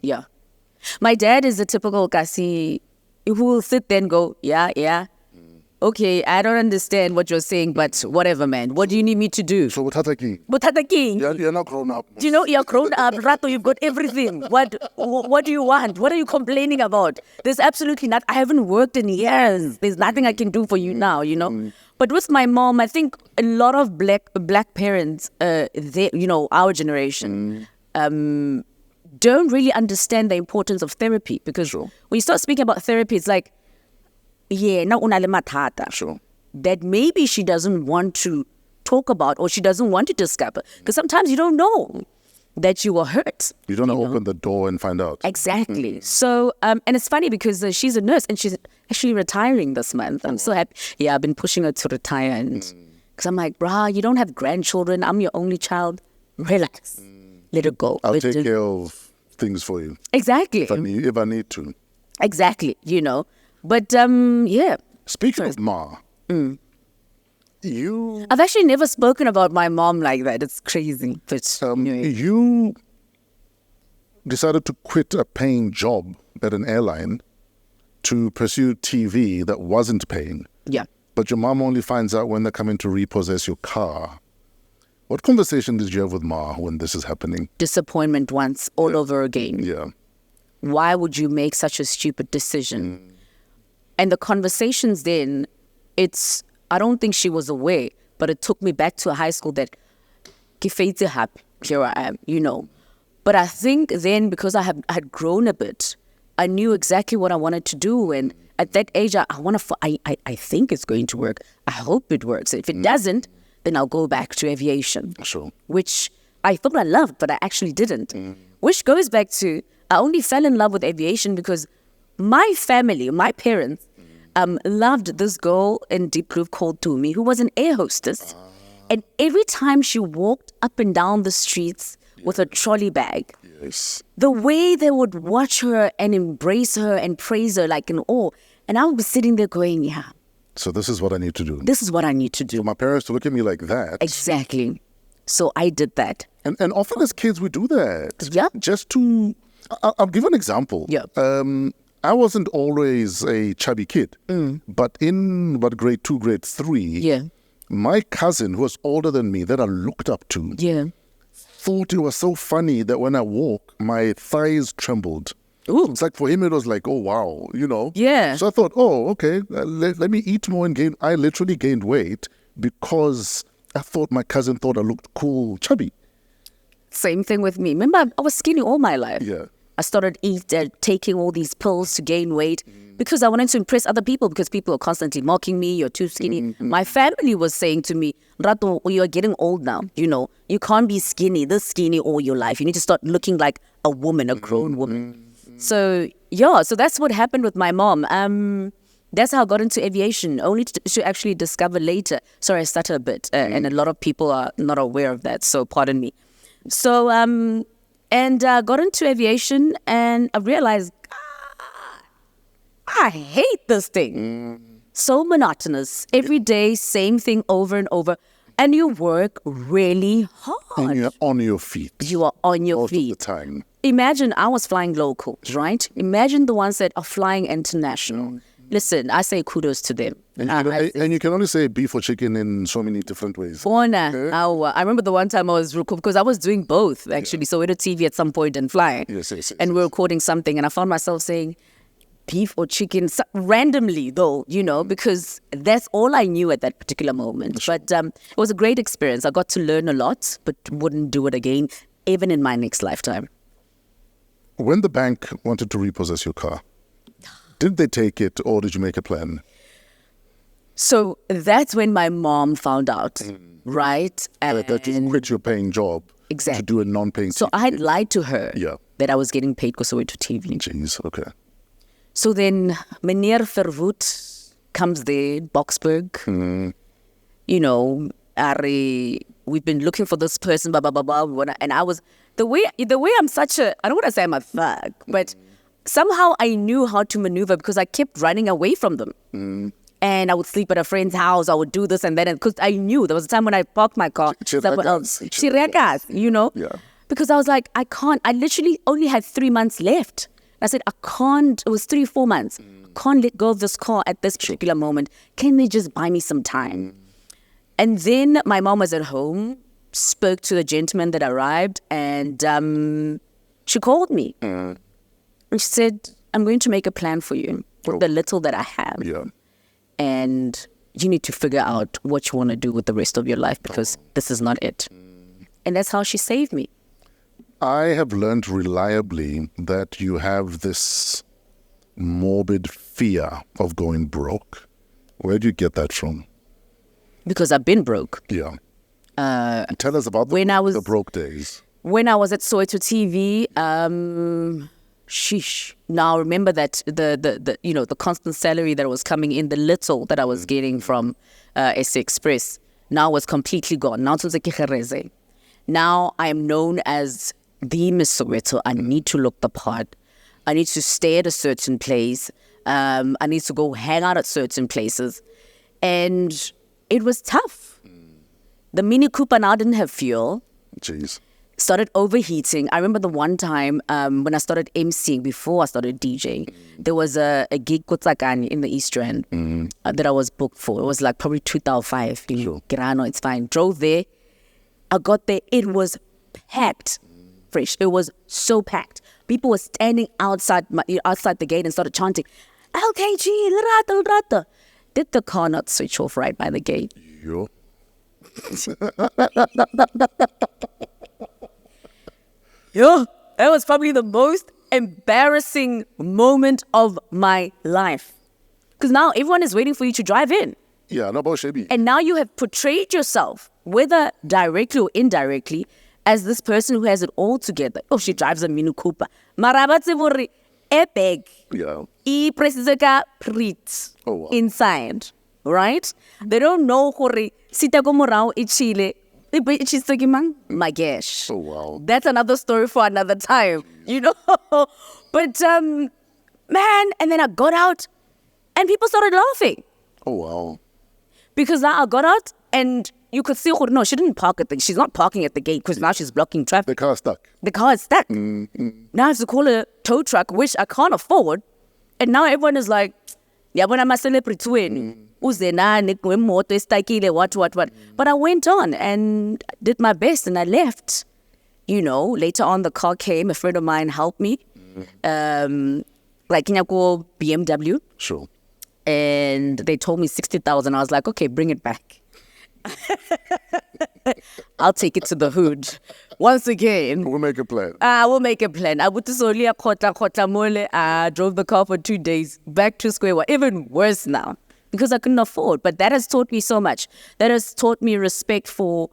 Yeah. My dad is a typical Kasi who will sit there and go, yeah. Okay, I don't understand what you're saying, but whatever, man. What do you need me to do? So, Butata King. You're not grown up. You're grown up. Rato, you've got everything. What do you want? What are you complaining about? There's absolutely not. I haven't worked in years. There's nothing I can do for you now, But with my mom, I think a lot of black parents, our generation, don't really understand the importance of therapy because when you start speaking about therapy, it's like, Sure. that maybe she doesn't want to talk about or she doesn't want to discover because sometimes you don't know that you were hurt. You don't open the door and find out. Exactly. So, and it's funny because she's a nurse and she's actually retiring this month. I'm so happy. Yeah, I've been pushing her to retire and because I'm like, brah, you don't have grandchildren. I'm your only child. Relax. Let it go. I'll take care of things for you. Exactly. If I need to. Exactly. But, yeah. Speaking of Ma, I've actually never spoken about my mom like that. It's crazy. But you decided to quit a paying job at an airline to pursue TV that wasn't paying. Yeah. But your mom only finds out when they're coming to repossess your car. What conversation did you have with Ma when this is happening? Disappointment once, all over again. Yeah. Why would you make such a stupid decision? And the conversations then, I don't think she was aware, but it took me back to a high school that, here I am, But I think then because I had grown a bit, I knew exactly what I wanted to do. And at that age, I think it's going to work. I hope it works. If it doesn't, then I'll go back to aviation. Sure. Which I thought I loved, but I actually didn't. Which goes back to, I only fell in love with aviation because my family, my parents, loved this girl in Diepkloof called Tumi, who was an air hostess. And every time she walked up and down the streets with a trolley bag, the way they would watch her and embrace her and praise her like in awe. And I was sitting there going, yeah. So this is what I need to do. This is what I need to do. For my parents to look at me like that. Exactly. So I did that. And often as kids, we do that. Yeah. Just to, I'll give an example. Yeah. I wasn't always a chubby kid. But in grade 2, grade 3, my cousin who was older than me that I looked up to thought it was so funny that when I walk, my thighs trembled. Ooh. It's like for him, it was like, oh, wow, Yeah. So I thought, oh, okay, let me eat more and gain. I literally gained weight because I thought my cousin thought I looked cool, chubby. Same thing with me. Remember, I was skinny all my life. Yeah. I started taking all these pills to gain weight because I wanted to impress other people because people were constantly mocking me, you're too skinny. My family was saying to me, Rato, you're getting old now. You can't be this skinny all your life. You need to start looking like a woman, a grown woman. So, so that's what happened with my mom. That's how I got into aviation, only to actually discover later. Sorry, I stutter a bit, and a lot of people are not aware of that, so pardon me. So, got into aviation, and I realized, I hate this thing. So monotonous. Every day, same thing over and over. And you work really hard. And you're on your feet. You are on your most feet. Of the time. Imagine I was flying local, right? Imagine the ones that are flying international. Listen, I say kudos to them. And you can only say beef or chicken in so many different ways. I remember the one time I was recording, because I was doing both, actually. So we did TV at some point and flying. Yes. And we were recording something, and I found myself saying beef or chicken, randomly though, because that's all I knew at that particular moment. Sure. But it was a great experience. I got to learn a lot, but wouldn't do it again, even in my next lifetime. When the bank wanted to repossess your car, did they take it or did you make a plan? So that's when my mom found out, right? That you quit your paying job Exactly. to do a non-paying So TV. I had lied to her Yeah. that I was getting paid because I went to TV. Jeez, okay. So then Meneer Verwoerd comes there, Boksburg. We've been looking for this person, blah, blah, blah, blah. And I was, the way I'm such a, I don't want to say I'm a thug, but somehow I knew how to maneuver because I kept running away from them. And I would sleep at a friend's house. I would do this and that. And because I knew there was a time when I parked my car somewhere else. Chiriakas, Yeah. Because I was like, I can't. I literally only had 3 months left. I said, I can't. It was 3-4 months. Can't let go of this car at this particular moment. Can they just buy me some time? And then my mom was at home, spoke to the gentleman that arrived, and she called me. And she said, I'm going to make a plan for you with the little that I have. Yeah. And you need to figure out what you want to do with the rest of your life because this is not it. And that's how she saved me. I have learned reliably that you have this morbid fear of going broke. Where do you get that from? Because I've been broke. Yeah. Tell us about the broke days. When I was at Soweto TV, sheesh. Now remember that the constant salary that was coming in, the little that I was getting from SA Express, now was completely gone. Now I am known as the Miss Soweto. I need to look the part. I need to stay at a certain place. I need to go hang out at certain places. And it was tough. The Mini Cooper now didn't have fuel. Jeez. Started overheating. I remember the one time when I started emceeing, before I started DJing, there was a gig Kotsakani in the East Rand that I was booked for. It was like probably 2005. Grano, it's fine. Drove there. I got there. It was packed. Fresh. It was so packed. People were standing outside the gate and started chanting, LKG, Lerato, Lerato. Did the car not switch off right by the gate? Yo. Yeah, that was probably the most embarrassing moment of my life. Because now everyone is waiting for you to drive in. Yeah, no bullshit. And now you have portrayed yourself, whether directly or indirectly, as this person who has it all together. Oh, she drives a Mini Cooper. Marabatse bore epic. Yeah. E presiseka prit inside, right? They don't know hore sita ko morao e chile. My gosh. Oh, wow. That's another story for another time, But, man, and then I got out and people started laughing. Oh, wow. Because now I got out and you could see, no, she didn't park she's not parking at the gate because now she's blocking traffic. The car is stuck. The car is stuck. Now I have to call a tow truck, which I can't afford. And now everyone is like, yeah, when I'm a celebrity, what. But I went on and did my best and I left. Later on the car came, a friend of mine helped me. Like BMW. Sure. And they told me 60,000. I was like, okay, bring it back. I'll take it to the hood. Once again. We'll make a plan. We'll make a plan. I drove the car for 2 days. Back to square one. Even worse now. Because I couldn't afford. But that has taught me so much. That has taught me respect for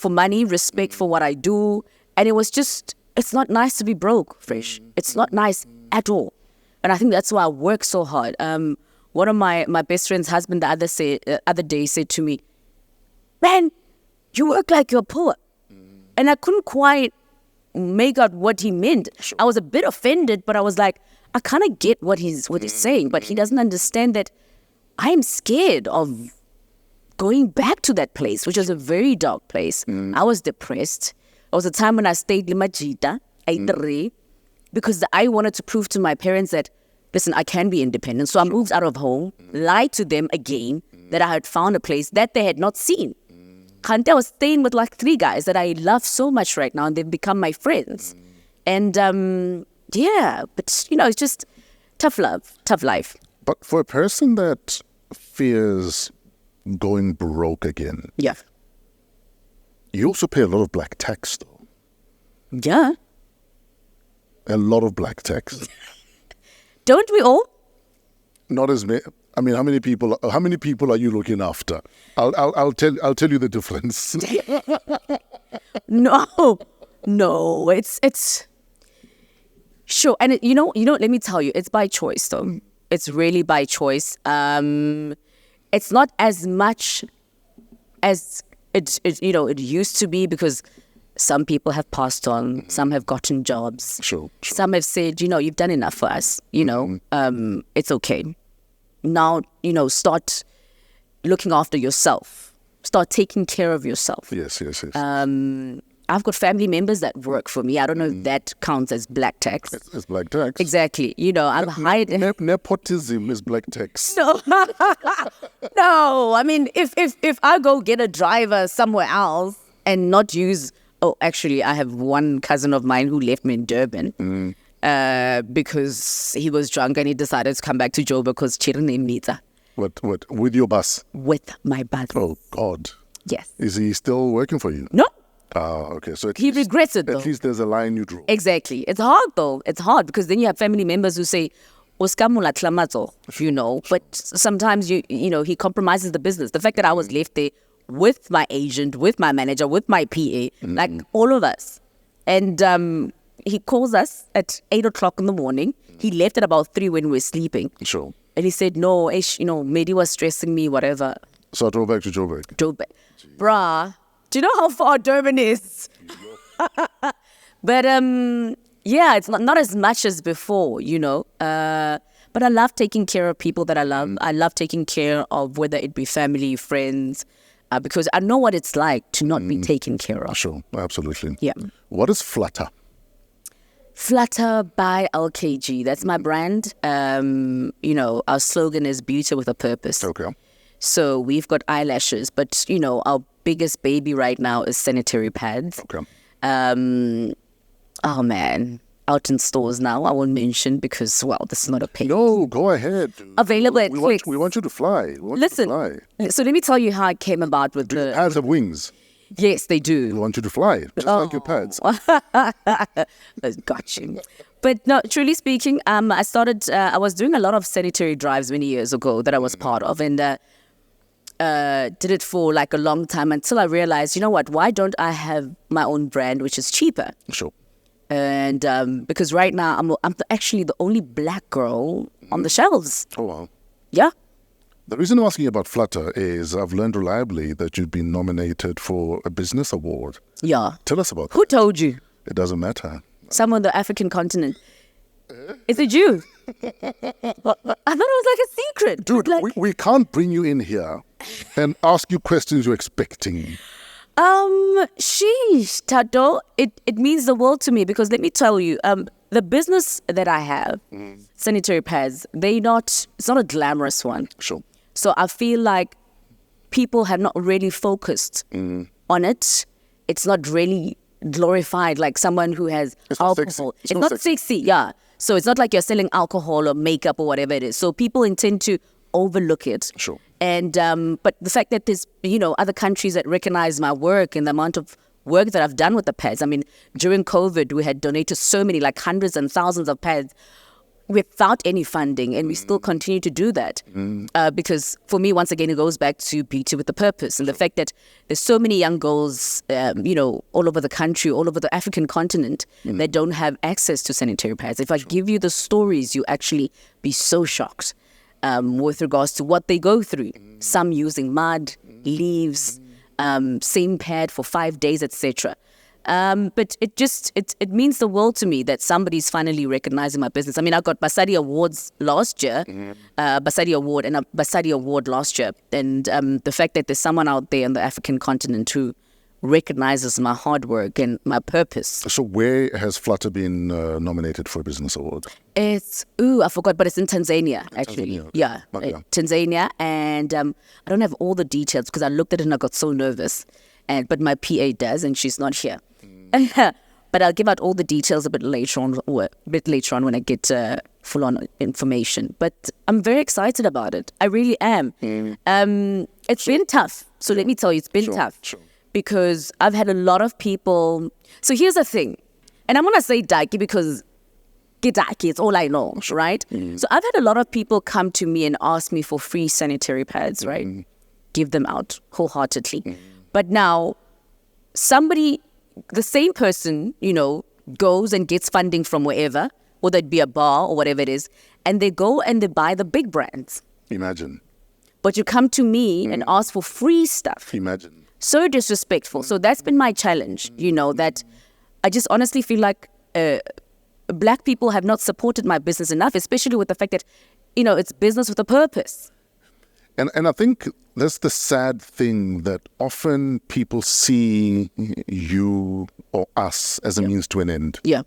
money, respect for what I do. And it was just, it's not nice to be broke, Fresh. It's not nice at all. And I think that's why I work so hard. one of my best friend's husband the other day said to me, "Man, you work like you're poor." And I couldn't quite make out what he meant. I was a bit offended, but I was like, I kind of get what he's saying, but he doesn't understand that I am scared of going back to that place, which was a very dark place. I was depressed. There was a time when I stayed Limajita, because I wanted to prove to my parents that, listen, I can be independent. So I moved out of home, lied to them again that I had found a place that they had not seen. Kante, I was staying with like 3 guys that I love so much right now, and they've become my friends. And yeah, but it's just tough love, tough life. But for a person that fears going broke again, Yeah. you also pay a lot of black tax, though. Yeah. A lot of black tax. Don't we all? Not as many. I mean, how many people are you looking after? I'll tell you the difference. No, it's sure. And let me tell you, it's by choice though. It's really by choice. It's not as much as it used to be, because some people have passed on, some have gotten jobs. Sure. Some have said, you've done enough for us, it's okay. Now, start looking after yourself. Start taking care of yourself. Yes. I've got family members that work for me. I don't know if that counts as black tax. It's black tax. Exactly. I've hired... Nepotism is black tax. No. No. I mean, if I go get a driver somewhere else and not use... Oh, actually, I have one cousin of mine who left me in Durban because he was drunk and he decided to come back to Joburg because Chirine Mita. What? With your bus? With my bus. Oh, God. Yes. Is he still working for you? No. Okay. So he regrets it, though. At least there's a line you draw. Exactly. It's hard, though. It's hard because then you have family members who say, Oskamula tlamazo, but sometimes he compromises the business. The fact that I was left there with my agent, with my manager, with my PA, like all of us. And he calls us at 8 o'clock in the morning. He left at about 3 when we were sleeping. Sure. And he said, no, Medi was stressing me, whatever. So I drove back to Joburg. Bruh, do you know how far Durban is? But yeah, it's not as much as before, but I love taking care of people that I love. I love taking care of whether it be family, friends, because I know what it's like to not be taken care of. Sure, absolutely. Yeah. What is Flutter? Flutter by LKG. That's my brand. Our slogan is beauty with a purpose. Okay. So we've got eyelashes, but our biggest baby right now is sanitary pads. Okay. Oh man, out in stores now. I won't mention because this is not a pay. No, go ahead. Available at Clicks. We want you to fly. Listen, so let me tell you how I came about with the pads have wings. Yes, they do. We want you to fly, just like your pads. Got you. But no, truly speaking, I started. I was doing a lot of sanitary drives many years ago that I was part of, and did it for like a long time until I realized, you know what? Why don't I have my own brand, which is cheaper? Sure. And because right now I'm actually the only black girl on the shelves. Oh wow. Yeah. The reason I'm asking about Flutter is I've learned reliably that you've been nominated for a business award. Yeah. Tell us about Who told you? It doesn't matter. Someone on the African continent. Is it you? I thought it was like a secret. Dude, we can't bring you in here and ask you questions you're expecting. Sheesh, Tato, it means the world to me because let me tell you, the business that I have, sanitary pads, it's not a glamorous one. Sure. So I feel like people have not really focused on it. It's not really glorified like someone who has alcohol. It's not sexy, yeah. So it's not like you're selling alcohol or makeup or whatever it is. So people intend to overlook it. Sure. And but the fact that there's other countries that recognize my work and the amount of work that I've done with the pads. I mean, during COVID, we had donated so many, like hundreds and thousands of pads without any funding, and we still continue to do that because for me, once again, it goes back to beauty with a purpose, and the fact that there's so many young girls, all over the country, all over the African continent, that don't have access to sanitary pads. If I give you the stories, you actually be so shocked. with regards to what they go through. Some using mud, leaves, same pad for 5 days, etc. But it means the world to me that somebody's finally recognizing my business. I mean, I got Basadi Awards last year, Basadi Award and a Basadi Award last year. And the fact that there's someone out there on the African continent who recognizes my hard work and my purpose. So where has Flutter been nominated for a business award? I forgot, but it's in Tanzania, actually. Tanzania. Yeah, Okay. Tanzania. And I don't have all the details because I looked at it and I got so nervous. But my PA does, and she's not here. But I'll give out all the details a bit later on when I get full-on information. But I'm very excited about it. I really am. It's been tough. So let me tell you, it's been tough. Sure. Because I've had a lot of people. So here's the thing. And I'm going to say Daki because Daki, it's all I know, right? So I've had a lot of people come to me and ask me for free sanitary pads, right? Give them out wholeheartedly. But now the same person, goes and gets funding from wherever, whether it be a bar or whatever it is, and they go and they buy the big brands. Imagine. But you come to me and ask for free stuff. Imagine. So disrespectful. So that's been my challenge, that I just honestly feel like black people have not supported my business enough, especially with the fact that, it's business with a purpose. And I think that's the sad thing, that often people see you or us as a means to an end. Yeah.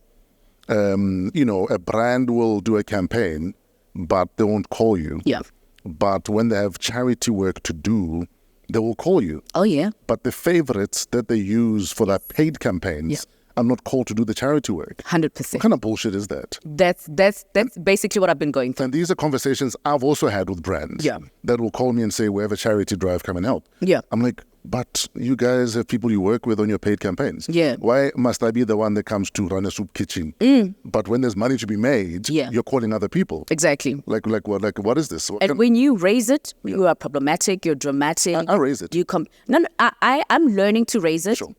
A brand will do a campaign, but they won't call you. Yeah. But when they have charity work to do, they will call you. Oh, yeah. But the favorites that they use for their paid campaigns are not called to do the charity work. 100%. What kind of bullshit is that? That's basically what I've been going through. And these are conversations I've also had with brands that will call me and say, we have a charity drive, come and help. Yeah. I'm like, but you guys have people you work with on your paid campaigns. Yeah. Why must I be the one that comes to run a soup kitchen? But when there's money to be made, you're calling other people. Exactly. Like what is this? And when you raise it, you are problematic, you're dramatic. I raise it. I'm learning to raise it. Sure.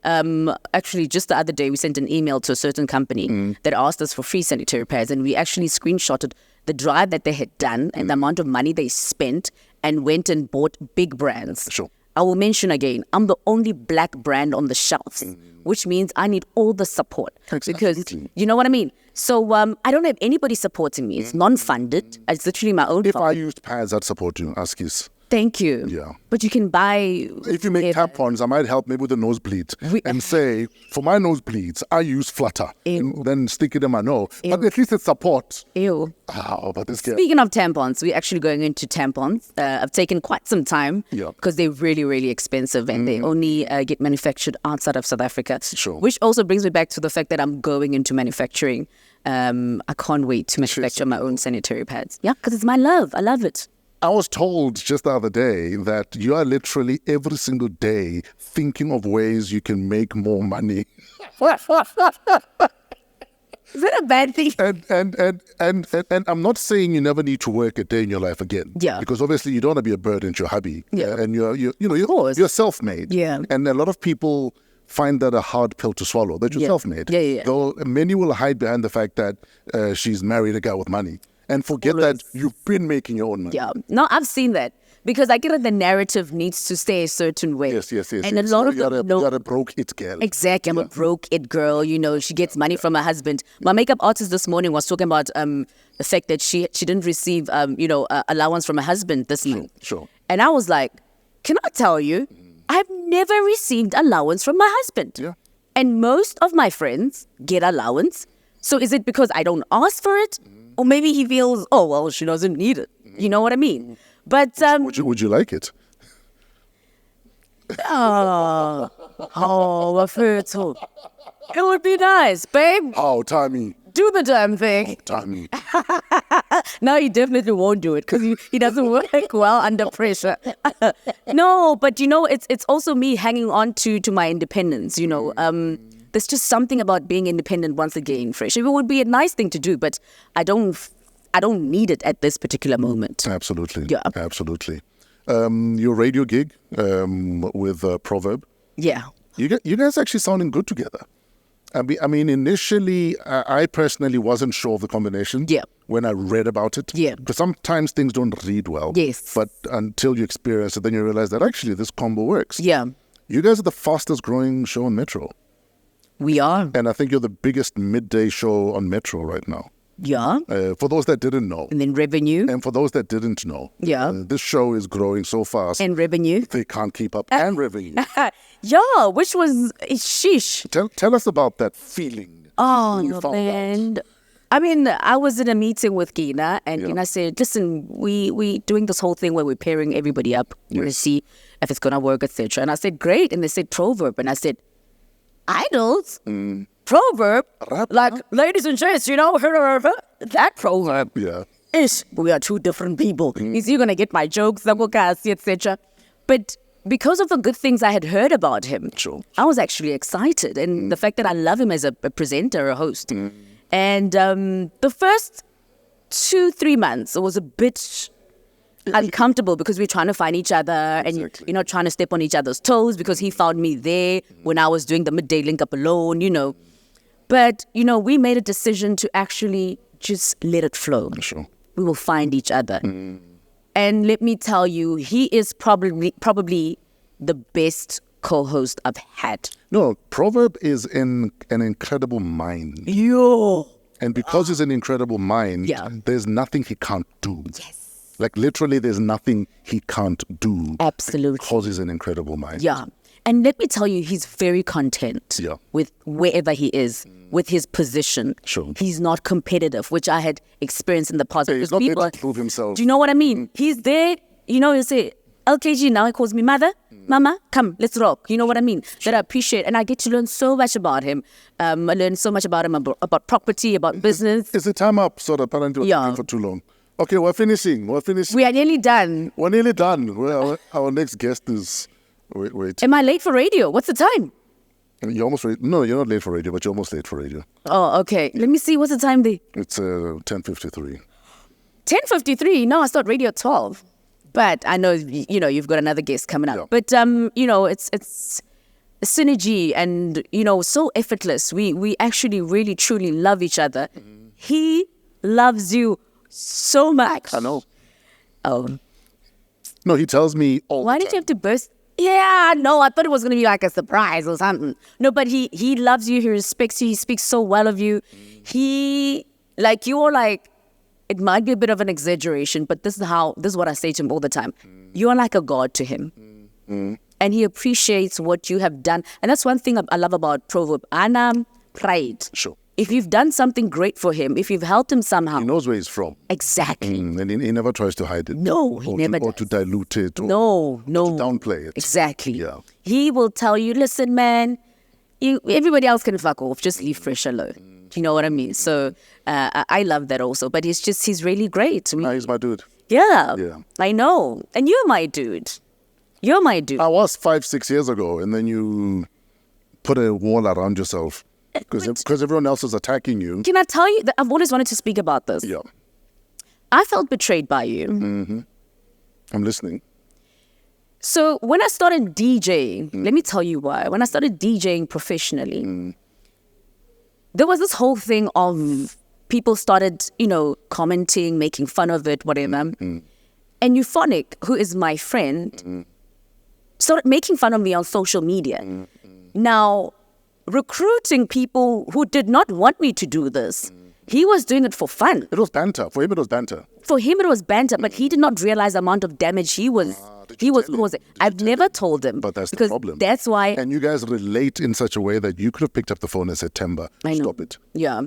Actually, just the other day, we sent an email to a certain company that asked us for free sanitary pads, and we actually screenshotted the drive that they had done and the amount of money they spent and went and bought big brands. Sure. I will mention again, I'm the only black brand on the shelves, which means I need all the support. Because, you know what I mean? So I don't have anybody supporting me. It's non-funded. It's literally my own If fund. I used pads, I'd support you, Askis. Thank you. Yeah. But you can buy... If you make tampons, I might help maybe with the nosebleed and say, for my nosebleeds, I use Flutter. And then stick it in my nose. But at least it's support. Ew. Oh, but this guy. Speaking of tampons, we're actually going into tampons. I've taken quite some time because they're really, really expensive and they only get manufactured outside of South Africa. Sure. Which also brings me back to the fact that I'm going into manufacturing. I can't wait to manufacture my own sanitary pads. Yeah, because it's my love. I love it. I was told just the other day that you are literally every single day thinking of ways you can make more money. Is that a bad thing? And I'm not saying you never need to work a day in your life again. Yeah. Because obviously you don't want to be a burden to your hubby. Yeah. And you're self-made. Yeah. And a lot of people find that a hard pill to swallow, that you're self-made. Yeah. Though many will hide behind the fact that she's married a guy with money. And forget that you've been making your own money. Yeah. No, I've seen that. Because I get that the narrative needs to stay a certain way. Yes. And a lot of you're them you're a broke it girl. Exactly. I'm a broke it girl. She gets money from her husband. My makeup artist this morning was talking about the fact that she didn't receive allowance from her husband this month. Sure. And I was like, can I tell you, I've never received allowance from my husband. Yeah. And most of my friends get allowance. So is it because I don't ask for it? Or maybe he feels, oh, well, she doesn't need it. You know what I mean? But Would you like it? Mafethu. It would be nice, babe. Oh, Tommy. Do the damn thing. Tommy. No, he definitely won't do it because he doesn't work well under pressure. No, but it's also me hanging on to my independence. There's just something about being independent once again, Fresh. It would be a nice thing to do, but I don't need it at this particular moment. Absolutely. Yeah. Absolutely. Your radio gig with Proverb. Yeah. You guys actually sounding good together. I mean, initially, I personally wasn't sure of the combination. Yeah. When I read about it. Yeah. Because sometimes things don't read well. Yes. But until you experience it, then you realize that actually this combo works. Yeah. You guys are the fastest growing show on Metro. We are. And I think you're the biggest midday show on Metro right now. Yeah. For those that didn't know. And then revenue. And for those that didn't know. Yeah. This show is growing so fast. And revenue. They can't keep up. And revenue. Yeah, which was sheesh. Tell us about that feeling. Oh, you no, found man. out. I mean, I was in a meeting with Gina, and Yeah. Gina said, listen, we doing this whole thing where we're pairing everybody up. We're going to see if it's going to work, etc. And I said, great. And they said, proverb. And I said, idols? Proverb? Rap, Like, ladies and gents, you know, that proverb. Yeah. Ish, we are two different people. Is you going to get my jokes, etc. But because of the good things I had heard about him, Sure. I was actually excited. And the fact that I love him as a presenter, a host. And the first 2-3 months, it was a bit uncomfortable because we're trying to find each other and you're not trying to step on each other's toes because he found me there when I was doing the midday link up alone, you know. But, you know, we made a decision to actually just let it flow. Sure. We will find each other. And let me tell you, he is probably the best co-host I've had. No, Proverb is an incredible mind. Yo. And because he's an incredible mind, Yeah. there's nothing he can't do. Yes. Like literally there's nothing he can't do. Absolutely. Because he's an incredible mind. Yeah. And let me tell you, he's very content Yeah. with wherever he is, with his position. Sure. He's not competitive, which I had experienced in the past. Yeah, he's Because not there to prove himself. Do you know what I mean? He's there, you know, he'll say, LKG, now he calls me mother. Mama, come, let's rock. You know what I mean? That I appreciate. And I get to learn so much about him. I learned so much about him, about property, about business. Is the time up? So apparently we're Yeah. talking for too long. Okay, we're finishing. We are nearly done. We're nearly done. Well, our next guest is... Wait. Am I late for radio? What's the time? You're almost late. No, you're not late for radio, but you're almost late for radio. Oh, okay. Let me see. What's the time there? It's 10:53. 10:53. No, I start radio at 12. But I know, you know, you've got another guest coming up. Yeah. But, you know, it's a synergy and, you know, so effortless. We actually really, truly love each other. He loves you so much. I know. Oh. No, he tells me all Why the did you time. have to burst? Yeah, no, I thought it was going to be like a surprise or something. No, but he loves you. He respects you. He speaks so well of you. He, like, you're like, it might be a bit of an exaggeration, but this is what I say to him all the time. You are like a god to him. And he appreciates what you have done. And that's one thing I love about Proverb. Anam pride. Sure. If you've done something great for him, if you've helped him somehow. He knows where he's from. Exactly. And he never tries to hide it. No, he never Or to does. dilute it. Or No. to downplay it. Exactly. Yeah. He will tell you, listen, man, everybody else can fuck off. Just leave Fresh alone. Do you know what I mean? So I love that also. But he's really great. Nah, he's my dude. Yeah. Yeah. I know. And you're my dude. You're my dude. I was 5-6 years ago, and then you put a wall around yourself because everyone else is attacking you. Can I tell you that I've always wanted to speak about this? Yeah. I felt betrayed by you. I'm listening. So when I started DJing, let me tell you why. When I started DJing professionally, there was this whole thing of people started, you know, commenting, making fun of it, whatever. And Euphonic, who is my friend, started making fun of me on social media. Now, recruiting people who did not want me to do this, he was doing it for fun. It was banter. For him, it was banter. For him, it was banter, but he did not realize the amount of damage he was. I've never told him. But that's the because problem. That's why. And you guys relate in such a way that you could have picked up the phone and said, Temba, I know. stop it. Yeah.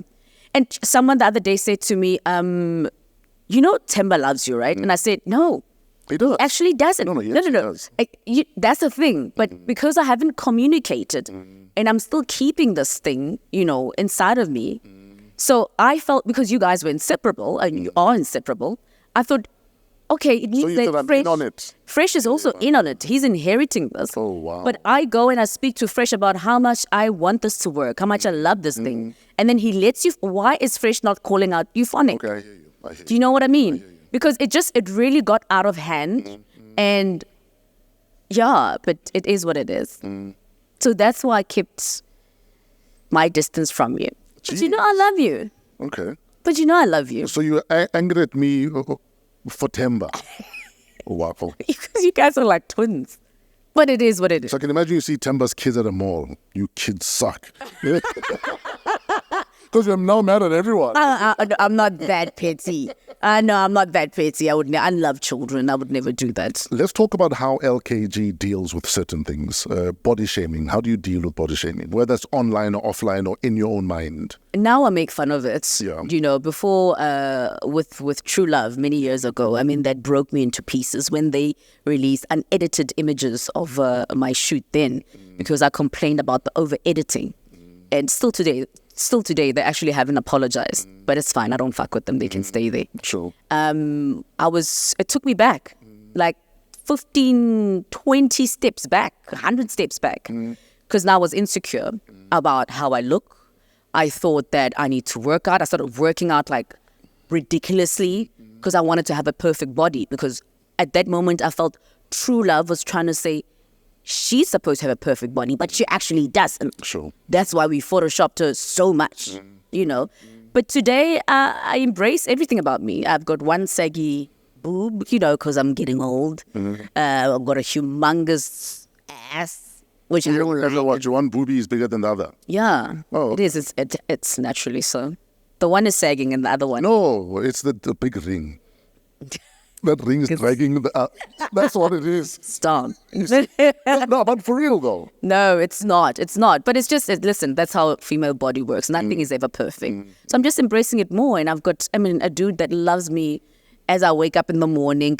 And someone the other day said to me, you know, Temba loves you, right? And I said, no. He does. Actually doesn't. No, he actually does. That's the thing. But because I haven't communicated and I'm still keeping this thing, you know, inside of me. So I felt, because you guys were inseparable and you are inseparable, I thought, okay, it means you that thought I'm Fresh, in on it. Fresh is also in on it. He's inheriting this. Oh, wow. But I go and I speak to Fresh about how much I want this to work, how much I love this thing. And then he lets you, why is Fresh not calling out Euphonic? Okay, I hear you. Do you know what I mean? Because it really got out of hand. And yeah, but it is what it is. So that's why I kept my distance from you. But you know I love you. Okay. But you know I love you. So you angry at me for Temba? Wow. Because you guys are like twins. But it is what it is. So I can imagine you see Temba's kids at a mall. You kids suck. Because you're now mad at everyone. I'm not that petty. No, I'm not that petty. I love children. I would never do that. Let's talk about how LKG deals with certain things. Body shaming. How do you deal with body shaming? Whether it's online or offline or in your own mind. Now I make fun of it. Yeah. You know, before with True Love many years ago, I mean, that broke me into pieces when they released unedited images of my shoot then, because I complained about the over-editing. And still today, they actually haven't apologized. But it's fine. I don't fuck with them. They can stay there. Sure. It took me back, like 15, 20 steps back, 100 steps back. Because now I was insecure about how I look. I thought that I need to work out. I started working out like ridiculously because I wanted to have a perfect body. Because at that moment, I felt True Love was trying to say, she's supposed to have a perfect body, but she actually doesn't. Sure. That's why we photoshopped her so much, you know. But today, I embrace everything about me. I've got one saggy boob, you know, because I'm getting old. I've got a humongous ass, which You don't ever watch one boobie is bigger than the other. Yeah, Oh. it is. It's naturally so. The one is sagging and the other one. No, it's the big ring. That ring is dragging the... that's what it is. Stop. No, but for real though. No, it's not. It's not. But it's just, listen, that's how a female body works. Nothing is ever perfect. So I'm just embracing it more. And I've got, a dude that loves me as I wake up in the morning,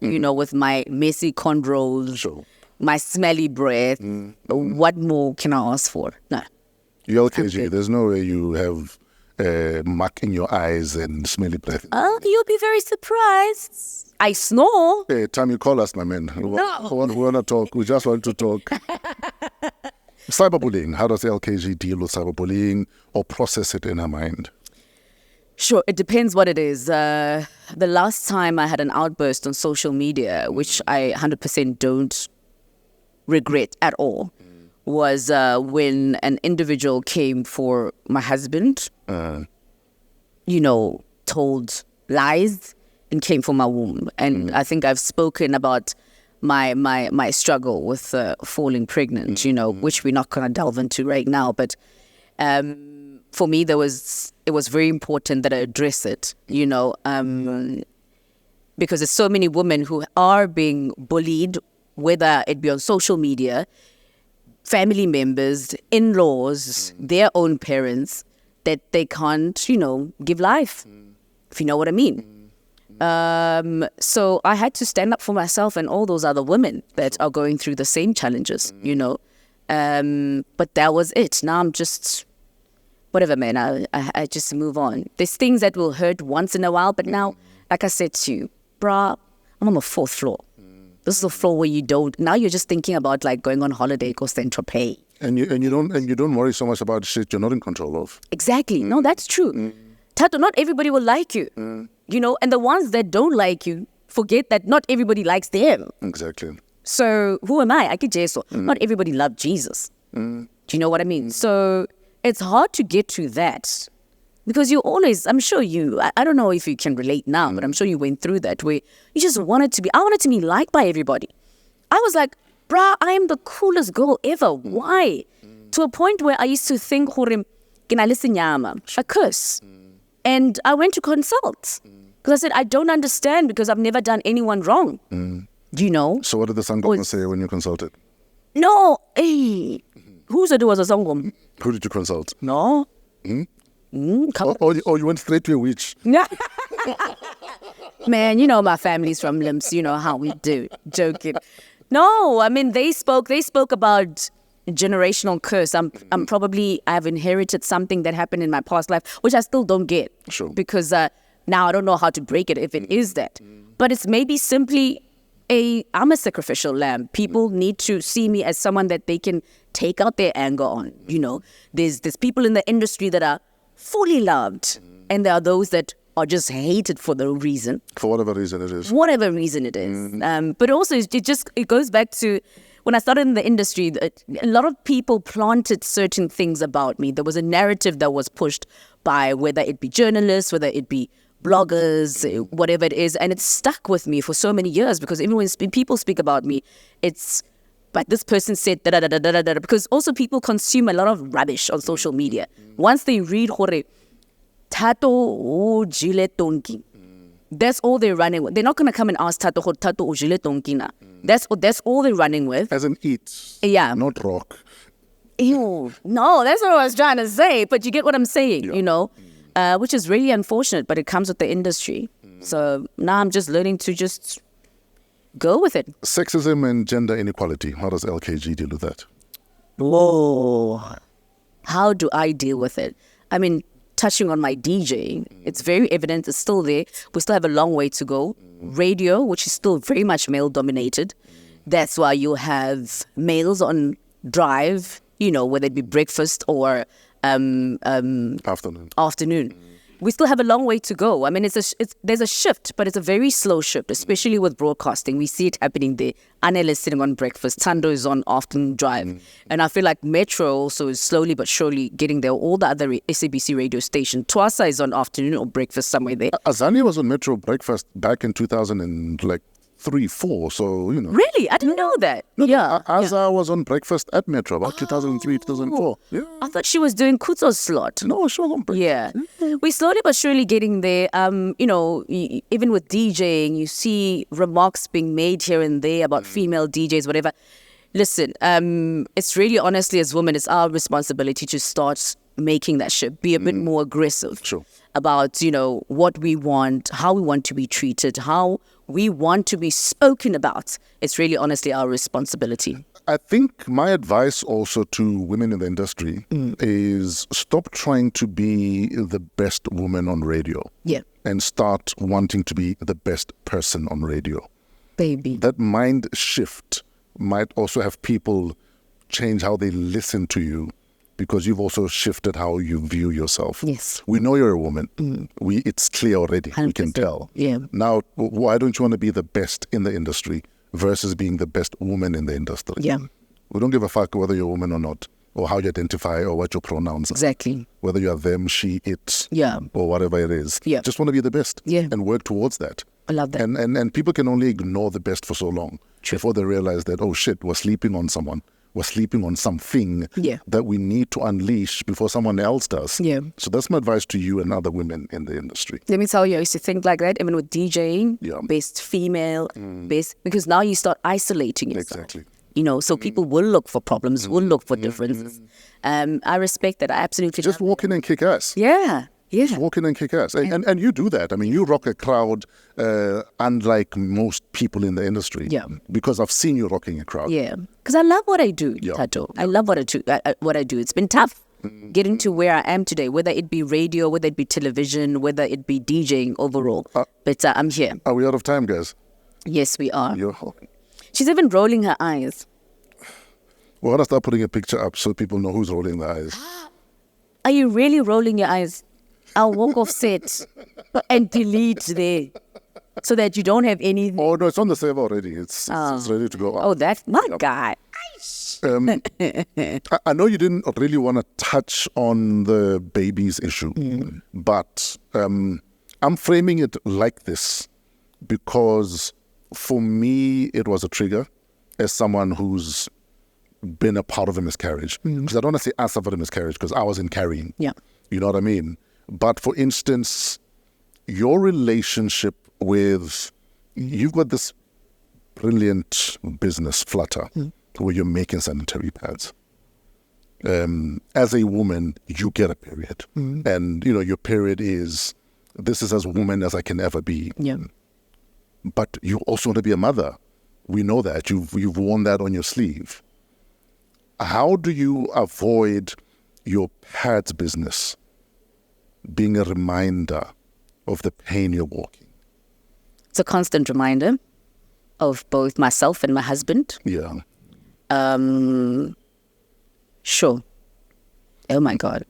you know, with my messy cornrows, Sure. my smelly breath. What more can I ask for? No. You're LKG. There's no way you have muck in your eyes and smelly breath. Oh, you'll be very surprised. I snore. Hey, time you call us, my man. We want to talk. We just want to talk. Cyberbullying. How does LKG deal with cyberbullying or process it in her mind? Sure, it depends what it is. The last time I had an outburst on social media, which I 100% don't regret at all, was when an individual came for my husband, you know, told lies and came for my womb. And I think I've spoken about my struggle with falling pregnant, you know, which we're not going to delve into right now. But for me, it was very important that I address it, you know, because there's so many women who are being bullied, whether it be on social media, family members, in-laws, their own parents, that they can't, you know, give life, if you know what I mean. So I had to stand up for myself and all those other women that are going through the same challenges, you know. But that was it. Now I'm just, whatever, man, I just move on. There's things that will hurt once in a while, but now, like I said to you, bruh, I'm on the 4th floor. This is a floor where now you're just thinking about like going on holiday, go Central Pay. And you don't worry so much about shit you're not in control of. Exactly. No, that's true. Tato, not everybody will like you. You know, and the ones that don't like you, forget that not everybody likes them. Exactly. So who am I? I get Jesus. Not everybody loved Jesus. Do you know what I mean? So it's hard to get to that. Because you always, I'm sure I don't know if you can relate now, but I'm sure you went through that where you just I wanted to be liked by everybody. I was like, bruh, I am the coolest girl ever. Why? To a point where I used to think, a curse. And I went to consult. Because I said, I don't understand because I've never done anyone wrong. Do you know? So what did the Sangoma say when you consulted? No, hey. Who said it was a Sangoma? Who did you consult? No. Or you went straight to a witch? Man, you know my family's from Limps. You know how we do. Joking. No, I mean they spoke about generational curse. I've inherited something that happened in my past life, which I still don't get. Sure. Because now I don't know how to break it if it is that. But it's maybe simply I'm a sacrificial lamb. People need to see me as someone that they can take out their anger on. You know, there's people in the industry that are fully loved, and there are those that are just hated for the reason. For whatever reason it is. Whatever reason it is. But also it goes back to when I started in the industry, a lot of people planted certain things about me. There was a narrative that was pushed by whether it be journalists, whether it be bloggers, whatever it is. And it stuck with me for so many years because even when people speak about me, it's, but this person said da da da da da da, because also people consume a lot of rubbish on social media. Once they read hore, Tato o jile tonki. That's all they're running with. They're not going to come and ask Tato o jile tonki na. That's all they're running with. As in eat. Yeah. Not rock. Ew. No, that's what I was trying to say. But you get what I'm saying, you know, which is really unfortunate, but it comes with the industry. So now I'm just learning to just go with it. Sexism and gender inequality. How does LKG deal with that? Whoa. How do I deal with it? I mean, touching on my DJing, it's very evident, it's still there. We still have a long way to go. Radio, which is still very much male dominated. That's why you have males on drive, you know, whether it be breakfast or afternoon. We still have a long way to go. I mean, there's a shift, but it's a very slow shift, especially with broadcasting. We see it happening there. Anel is sitting on breakfast. Tando is on afternoon drive. And I feel like Metro also is slowly but surely getting there. All the other SABC radio stations. Twasa is on afternoon or breakfast somewhere there. Azani was on Metro breakfast back in 2003, 4. So, you know. Really? I didn't know that. No, Azza was on breakfast at Metro about 2003, 2004. Yeah. I thought she was doing Kuto's slot. No, she was on breakfast. Yeah. We're slowly but surely getting there. You know, even with DJing, you see remarks being made here and there about female DJs, whatever. Listen, it's really honestly as women, it's our responsibility to start making that shift, be a bit more aggressive about, you know, what we want, how we want to be treated, how we want to be spoken about. It's really honestly our responsibility. I think my advice also to women in the industry is stop trying to be the best woman on radio. Yeah. And start wanting to be the best person on radio. Baby. That mind shift might also have people change how they listen to you because you've also shifted how you view yourself. Yes. We know you're a woman. It's clear already. 100%. We can tell. Yeah. Now, why don't you want to be the best in the industry versus being the best woman in the industry? Yeah. We don't give a fuck whether you're a woman or not, or how you identify, or what your pronouns are. Exactly. Whether you are them, she, it, or whatever it is. Yeah. Just want to be the best and work towards that. I love that. And people can only ignore the best for so long before they realize that, oh shit, we're sleeping on someone. We're sleeping on something that we need to unleash before someone else does. Yeah. So that's my advice to you and other women in the industry. Let me tell you, I used to think like that, even with DJing, best female, best, because now you start isolating yourself. Exactly. You know, so people will look for problems, will look for differences. I respect that. I absolutely just walk in and kick ass. Yeah. Yeah. Just walk in and kick ass. And you do that. I mean, you rock a crowd unlike most people in the industry. Yeah. Because I've seen you rocking a crowd. Yeah. Because I love what I do, Tato. I love what I do. It's been tough getting to where I am today, whether it be radio, whether it be television, whether it be DJing overall. But I'm here. Are we out of time, guys? Yes, we are. You're She's even rolling her eyes. We're going to start putting a picture up so people know who's rolling their eyes. Are you really rolling your eyes? I'll walk off set and delete there so that you don't have anything. Oh, no, it's on the server already. It's ready to go. Oh, that's my guy. I know you didn't really want to touch on the babies issue, but I'm framing it like this because for me, it was a trigger as someone who's been a part of a miscarriage. Because I don't want to say I suffered a miscarriage because I was in carrying. Yeah. You know what I mean? But for instance, your relationship with, you've got this brilliant business, Flutter, where you're making sanitary pads. As a woman, you get a period. And, you know, your period is, this is as woman as I can ever be. Yeah. But you also want to be a mother. We know that. You've worn that on your sleeve. How do you avoid your pads business being a reminder of the pain you're walking? It's a constant reminder of both myself and my husband. Yeah. Sure. Oh my God.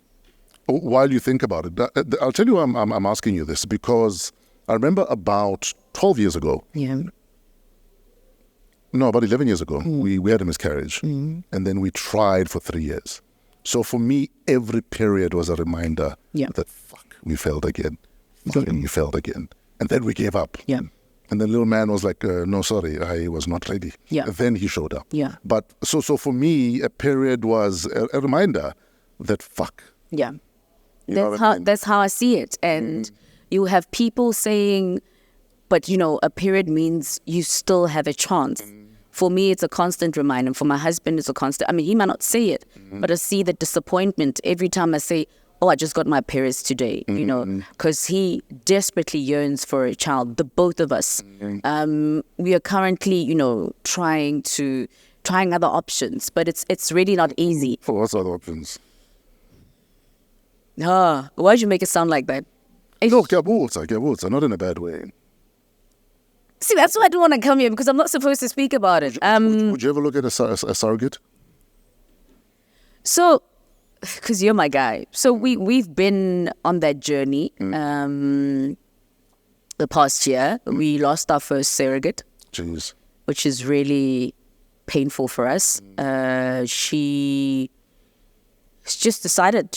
While you think about it, I'll tell you why I'm asking you this, because I remember about 12 years ago, No, about 11 years ago, we had a miscarriage. And then we tried for 3 years. So for me, every period was a reminder that, fuck, we failed again. Fucking, we failed again. And then we gave up. Yeah. And the little man was like, no, sorry, I was not ready. Yeah. And then he showed up. Yeah. But so for me, a period was a reminder that, fuck. Yeah. You know what I mean? That's how I see it. And you have people saying, but, a period means you still have a chance. For me, it's a constant reminder. For my husband, it's a constant. I mean, he might not say it, but I see the disappointment every time I say, oh, I just got my periods today, because he desperately yearns for a child, the both of us. We are currently, trying other options, but it's really not easy. For what's other options? Why'd you make it sound like that? No, Kyabuza, not in a bad way. See, that's why I don't want to come here, because I'm not supposed to speak about it. Would you ever look at a surrogate? So, because you're my guy. So we've been on that journey. The past year, we lost our first surrogate. Jeez. Which is really painful for us. She just decided,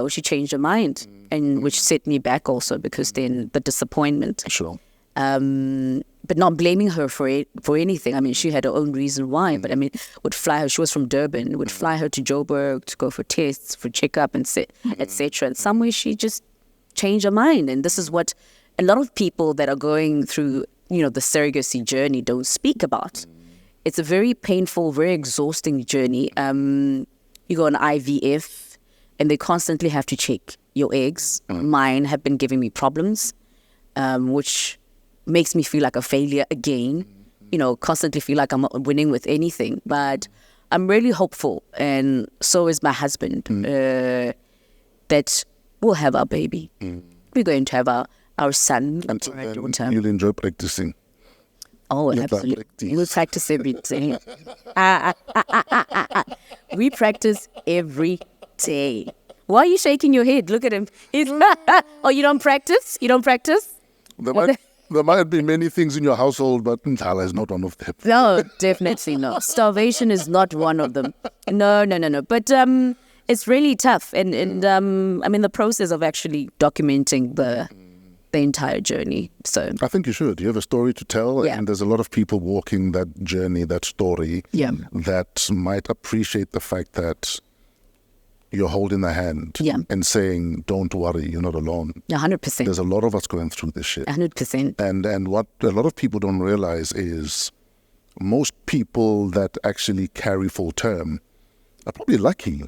she changed her mind, and which set me back also, because then the disappointment. Sure. But not blaming her for anything. I mean, she had her own reason why. But I mean, would fly her. She was from Durban. Would fly her to Joburg to go for tests, for checkup, and etc. And some way she just changed her mind. And this is what a lot of people that are going through, the surrogacy journey don't speak about. It's a very painful, very exhausting journey. You go on IVF, and they constantly have to check your eggs. Mine have been giving me problems, which makes me feel like a failure again, constantly feel like I'm not winning with anything. But I'm really hopeful, and so is my husband, that we'll have our baby. We're going to have our son. And you'll enjoy practicing. Oh, absolutely. We'll practice every day. We practice every day. Why are you shaking your head? Look at him. Oh, you don't practice? You don't practice? There might be many things in your household, but Ntala is not one of them. No, definitely not. Starvation is not one of them. No. But it's really tough. And I'm in the process of actually documenting the entire journey. So I think you should. You have a story to tell, and there's a lot of people walking that journey, that story, that might appreciate the fact that you're holding the hand and saying, don't worry, you're not alone. 100%. There's a lot of us going through this shit. 100%. And what a lot of people don't realize is most people that actually carry full term are probably lucky,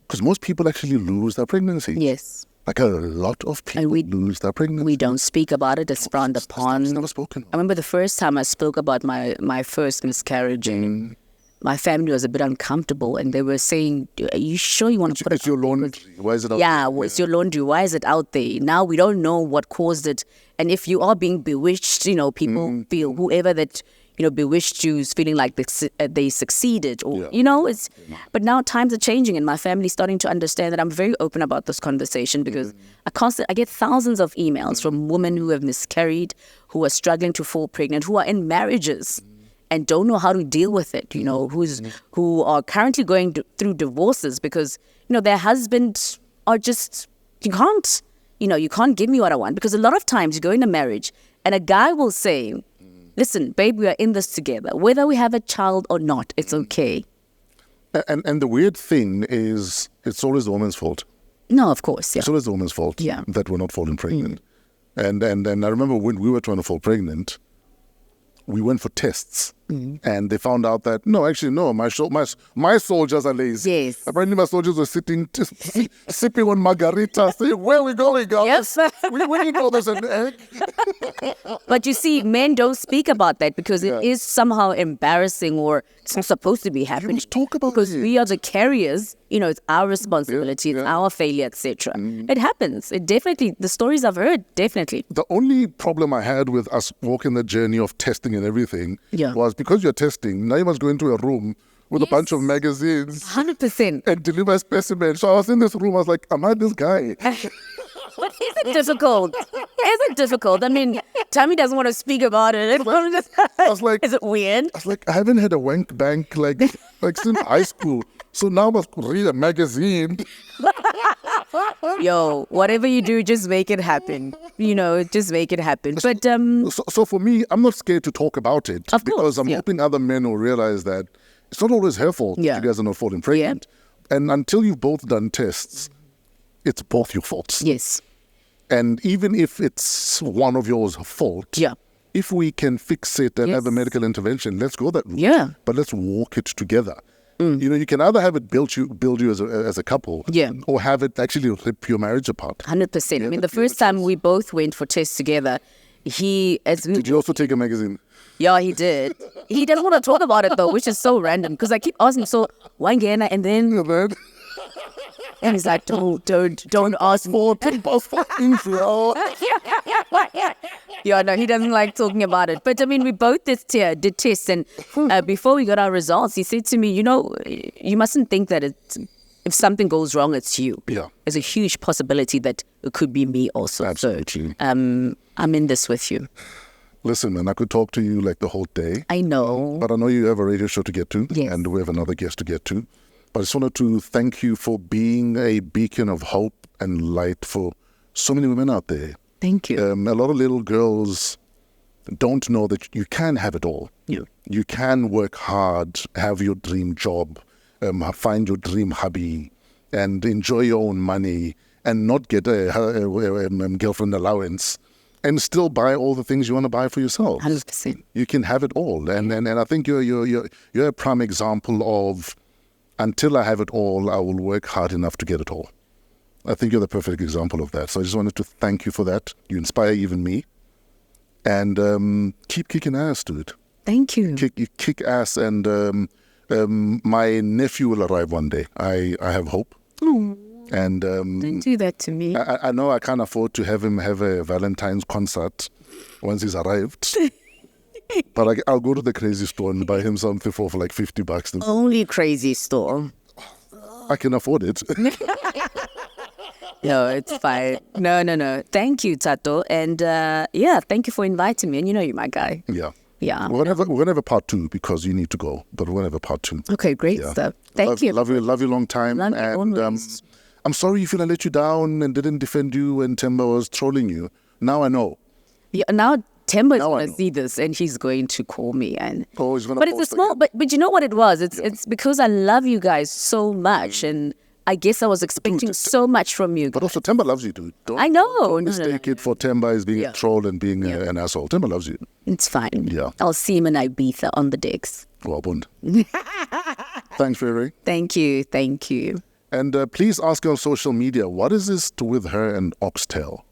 because most people actually lose their pregnancy. Yes. Like a lot of people lose their pregnancy. We don't speak about it. It's frowned upon. It's never spoken. I remember the first time I spoke about my first miscarriage, and my family was a bit uncomfortable, and they were saying, are you sure you want to put it It's your laundry. Why is it out there? Yeah, it's your laundry. Why is it out there? Now we don't know what caused it. And if you are being bewitched, people feel, whoever that, bewitched you is feeling like they succeeded. Or, it's. But now times are changing, and my family's starting to understand that I'm very open about this conversation, because I get thousands of emails from women who have miscarried, who are struggling to fall pregnant, who are in marriages and don't know how to deal with it, who are currently going through divorces because, their husbands are just, you can't give me what I want. Because a lot of times you go in a marriage and a guy will say, listen, babe, we are in this together. Whether we have a child or not, it's okay. And the weird thing is, it's always the woman's fault. No, of course, yeah. It's always the woman's fault that we're not falling pregnant. And I remember when we were trying to fall pregnant, we went for tests, and they found out that my soldiers are lazy. Yes. Apparently my soldiers were sitting, sipping on margarita, saying, where are we going, guys? Yes. we didn't know there's an egg. But you see, men don't speak about that because it is somehow embarrassing, or it's not supposed to be happening. You talk about because it. we are the carriers. It's our responsibility. It's our failure, etc. It happens. It definitely, the stories I've heard, definitely. The only problem I had with us walking the journey of testing and everything was because you're testing, now you must go into a room with a bunch of magazines 100%. and deliver a specimen. So I was in this room, I was like, am I this guy? But is it difficult? Is it difficult? I mean, Tammy doesn't want to speak about it. I was like, is it weird? I was like, I haven't had a wank bank like since high school. So now I must read a magazine. Yo, whatever you do, just make it happen. Just make it happen. But So for me, I'm not scared to talk about it. Of because course, I'm hoping other men will realize that it's not always her fault that you guys are not falling pregnant. And until you've both done tests, it's both your faults. Yes. And even if it's one of yours fault, if we can fix it and have a medical intervention, let's go that route. Yeah. But let's walk it together. You can either have it build you as a couple, or have it actually rip your marriage apart. 100%. I mean, the first time we both went for tests together, Did you also take a magazine? Yeah, he did. He doesn't want to talk about it though, which is so random because I keep asking, so why Gana? And then and he's like, don't ask more people for info. Yeah, no, he doesn't like talking about it. But I mean, we both did tests, and before we got our results, he said to me, you mustn't think that if something goes wrong, it's you. Yeah. There's a huge possibility that it could be me also. Absolutely. So, I'm in this with you. Listen, man, I could talk to you like the whole day. I know. But I know you have a radio show to get to. Yes. And we have another guest to get to. But I just wanted to thank you for being a beacon of hope and light for so many women out there. Thank you. A lot of little girls don't know that you can have it all. Yeah. You can work hard, have your dream job, find your dream hobby, and enjoy your own money, and not get a girlfriend allowance, and still buy all the things you want to buy for yourself. 100%. You can have it all, and I think you're a prime example of, until I have it all, I will work hard enough to get it all. I think you're the perfect example of that. So I just wanted to thank you for that. You inspire even me. And keep kicking ass, dude. Thank you. You kick ass, and my nephew will arrive one day. I have hope. Oh, and don't do that to me. I know I can't afford to have him have a Valentine's concert once he's arrived. But I'll go to the crazy store and buy him something for like $50. Only crazy store. I can afford it. No, it's fine. No. Thank you, Tato. And thank you for inviting me. And you're my guy. Yeah. Yeah. We're gonna have a part 2 because you need to go. But we're gonna have a part 2. Okay, great stuff. Thank you. Love you long time. Love you and always. I'm sorry if I let you down and didn't defend you when Temba was trolling you. Now I know. Yeah, now Temba is going to see this and he's going to call me. And he's gonna but it's a small, but you know what it was? It's because I love you guys so much, and I guess I was expecting so much from you guys. But also Temba loves you, dude. I know. Don't mistake it for Temba as being a troll and being an asshole. Temba loves you. It's fine. Yeah. I'll see him in Ibiza on the decks. Well, bond. Thanks, Shanray. Thank you. And please ask her on social media, what is this with her and Oxtail?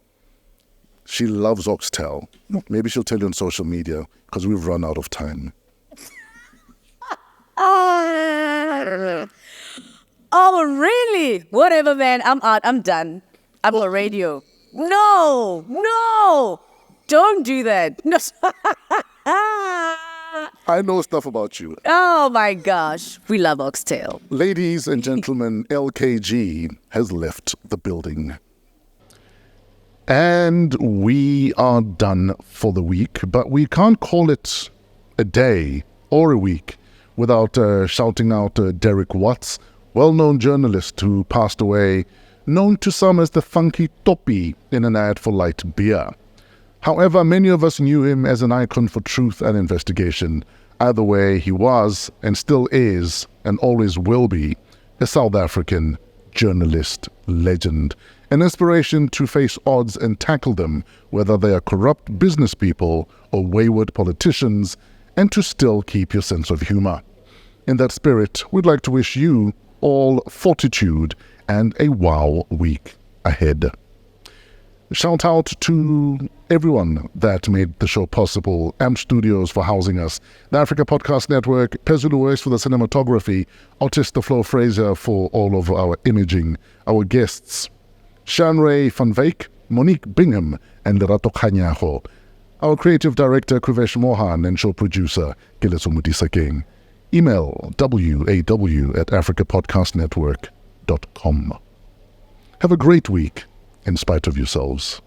She loves Oxtail. Maybe she'll tell you on social media because we've run out of time. Oh, really? Whatever, man. I'm out. I'm done. I'm on radio. No. Don't do that. No. I know stuff about you. Oh, my gosh. We love Oxtail. Ladies and gentlemen, LKG has left the building. And we are done for the week, but we can't call it a day or a week without shouting out Derek Watts, well-known journalist who passed away, known to some as the Funky Toppie in an ad for light beer. However, many of us knew him as an icon for truth and investigation. Either way, he was, and still is, and always will be, a South African journalist legend. An inspiration to face odds and tackle them, whether they are corrupt business people or wayward politicians, and to still keep your sense of humor. In that spirit, we'd like to wish you all fortitude and a WAW week ahead. Shout out to everyone that made the show possible. AMP Studios for housing us, the Africa Podcast Network, Pezulu Works for the cinematography, Autista Flo Fraser for all of our imaging, our guests, Shanray Van Wyk, Monique Bingham, and Lerato Kganyago, our creative director Kuvesh Mohan, and show producer Gileso Mudisa-King. Email waw@africapodcastnetwork.com. Have a great week, in spite of yourselves.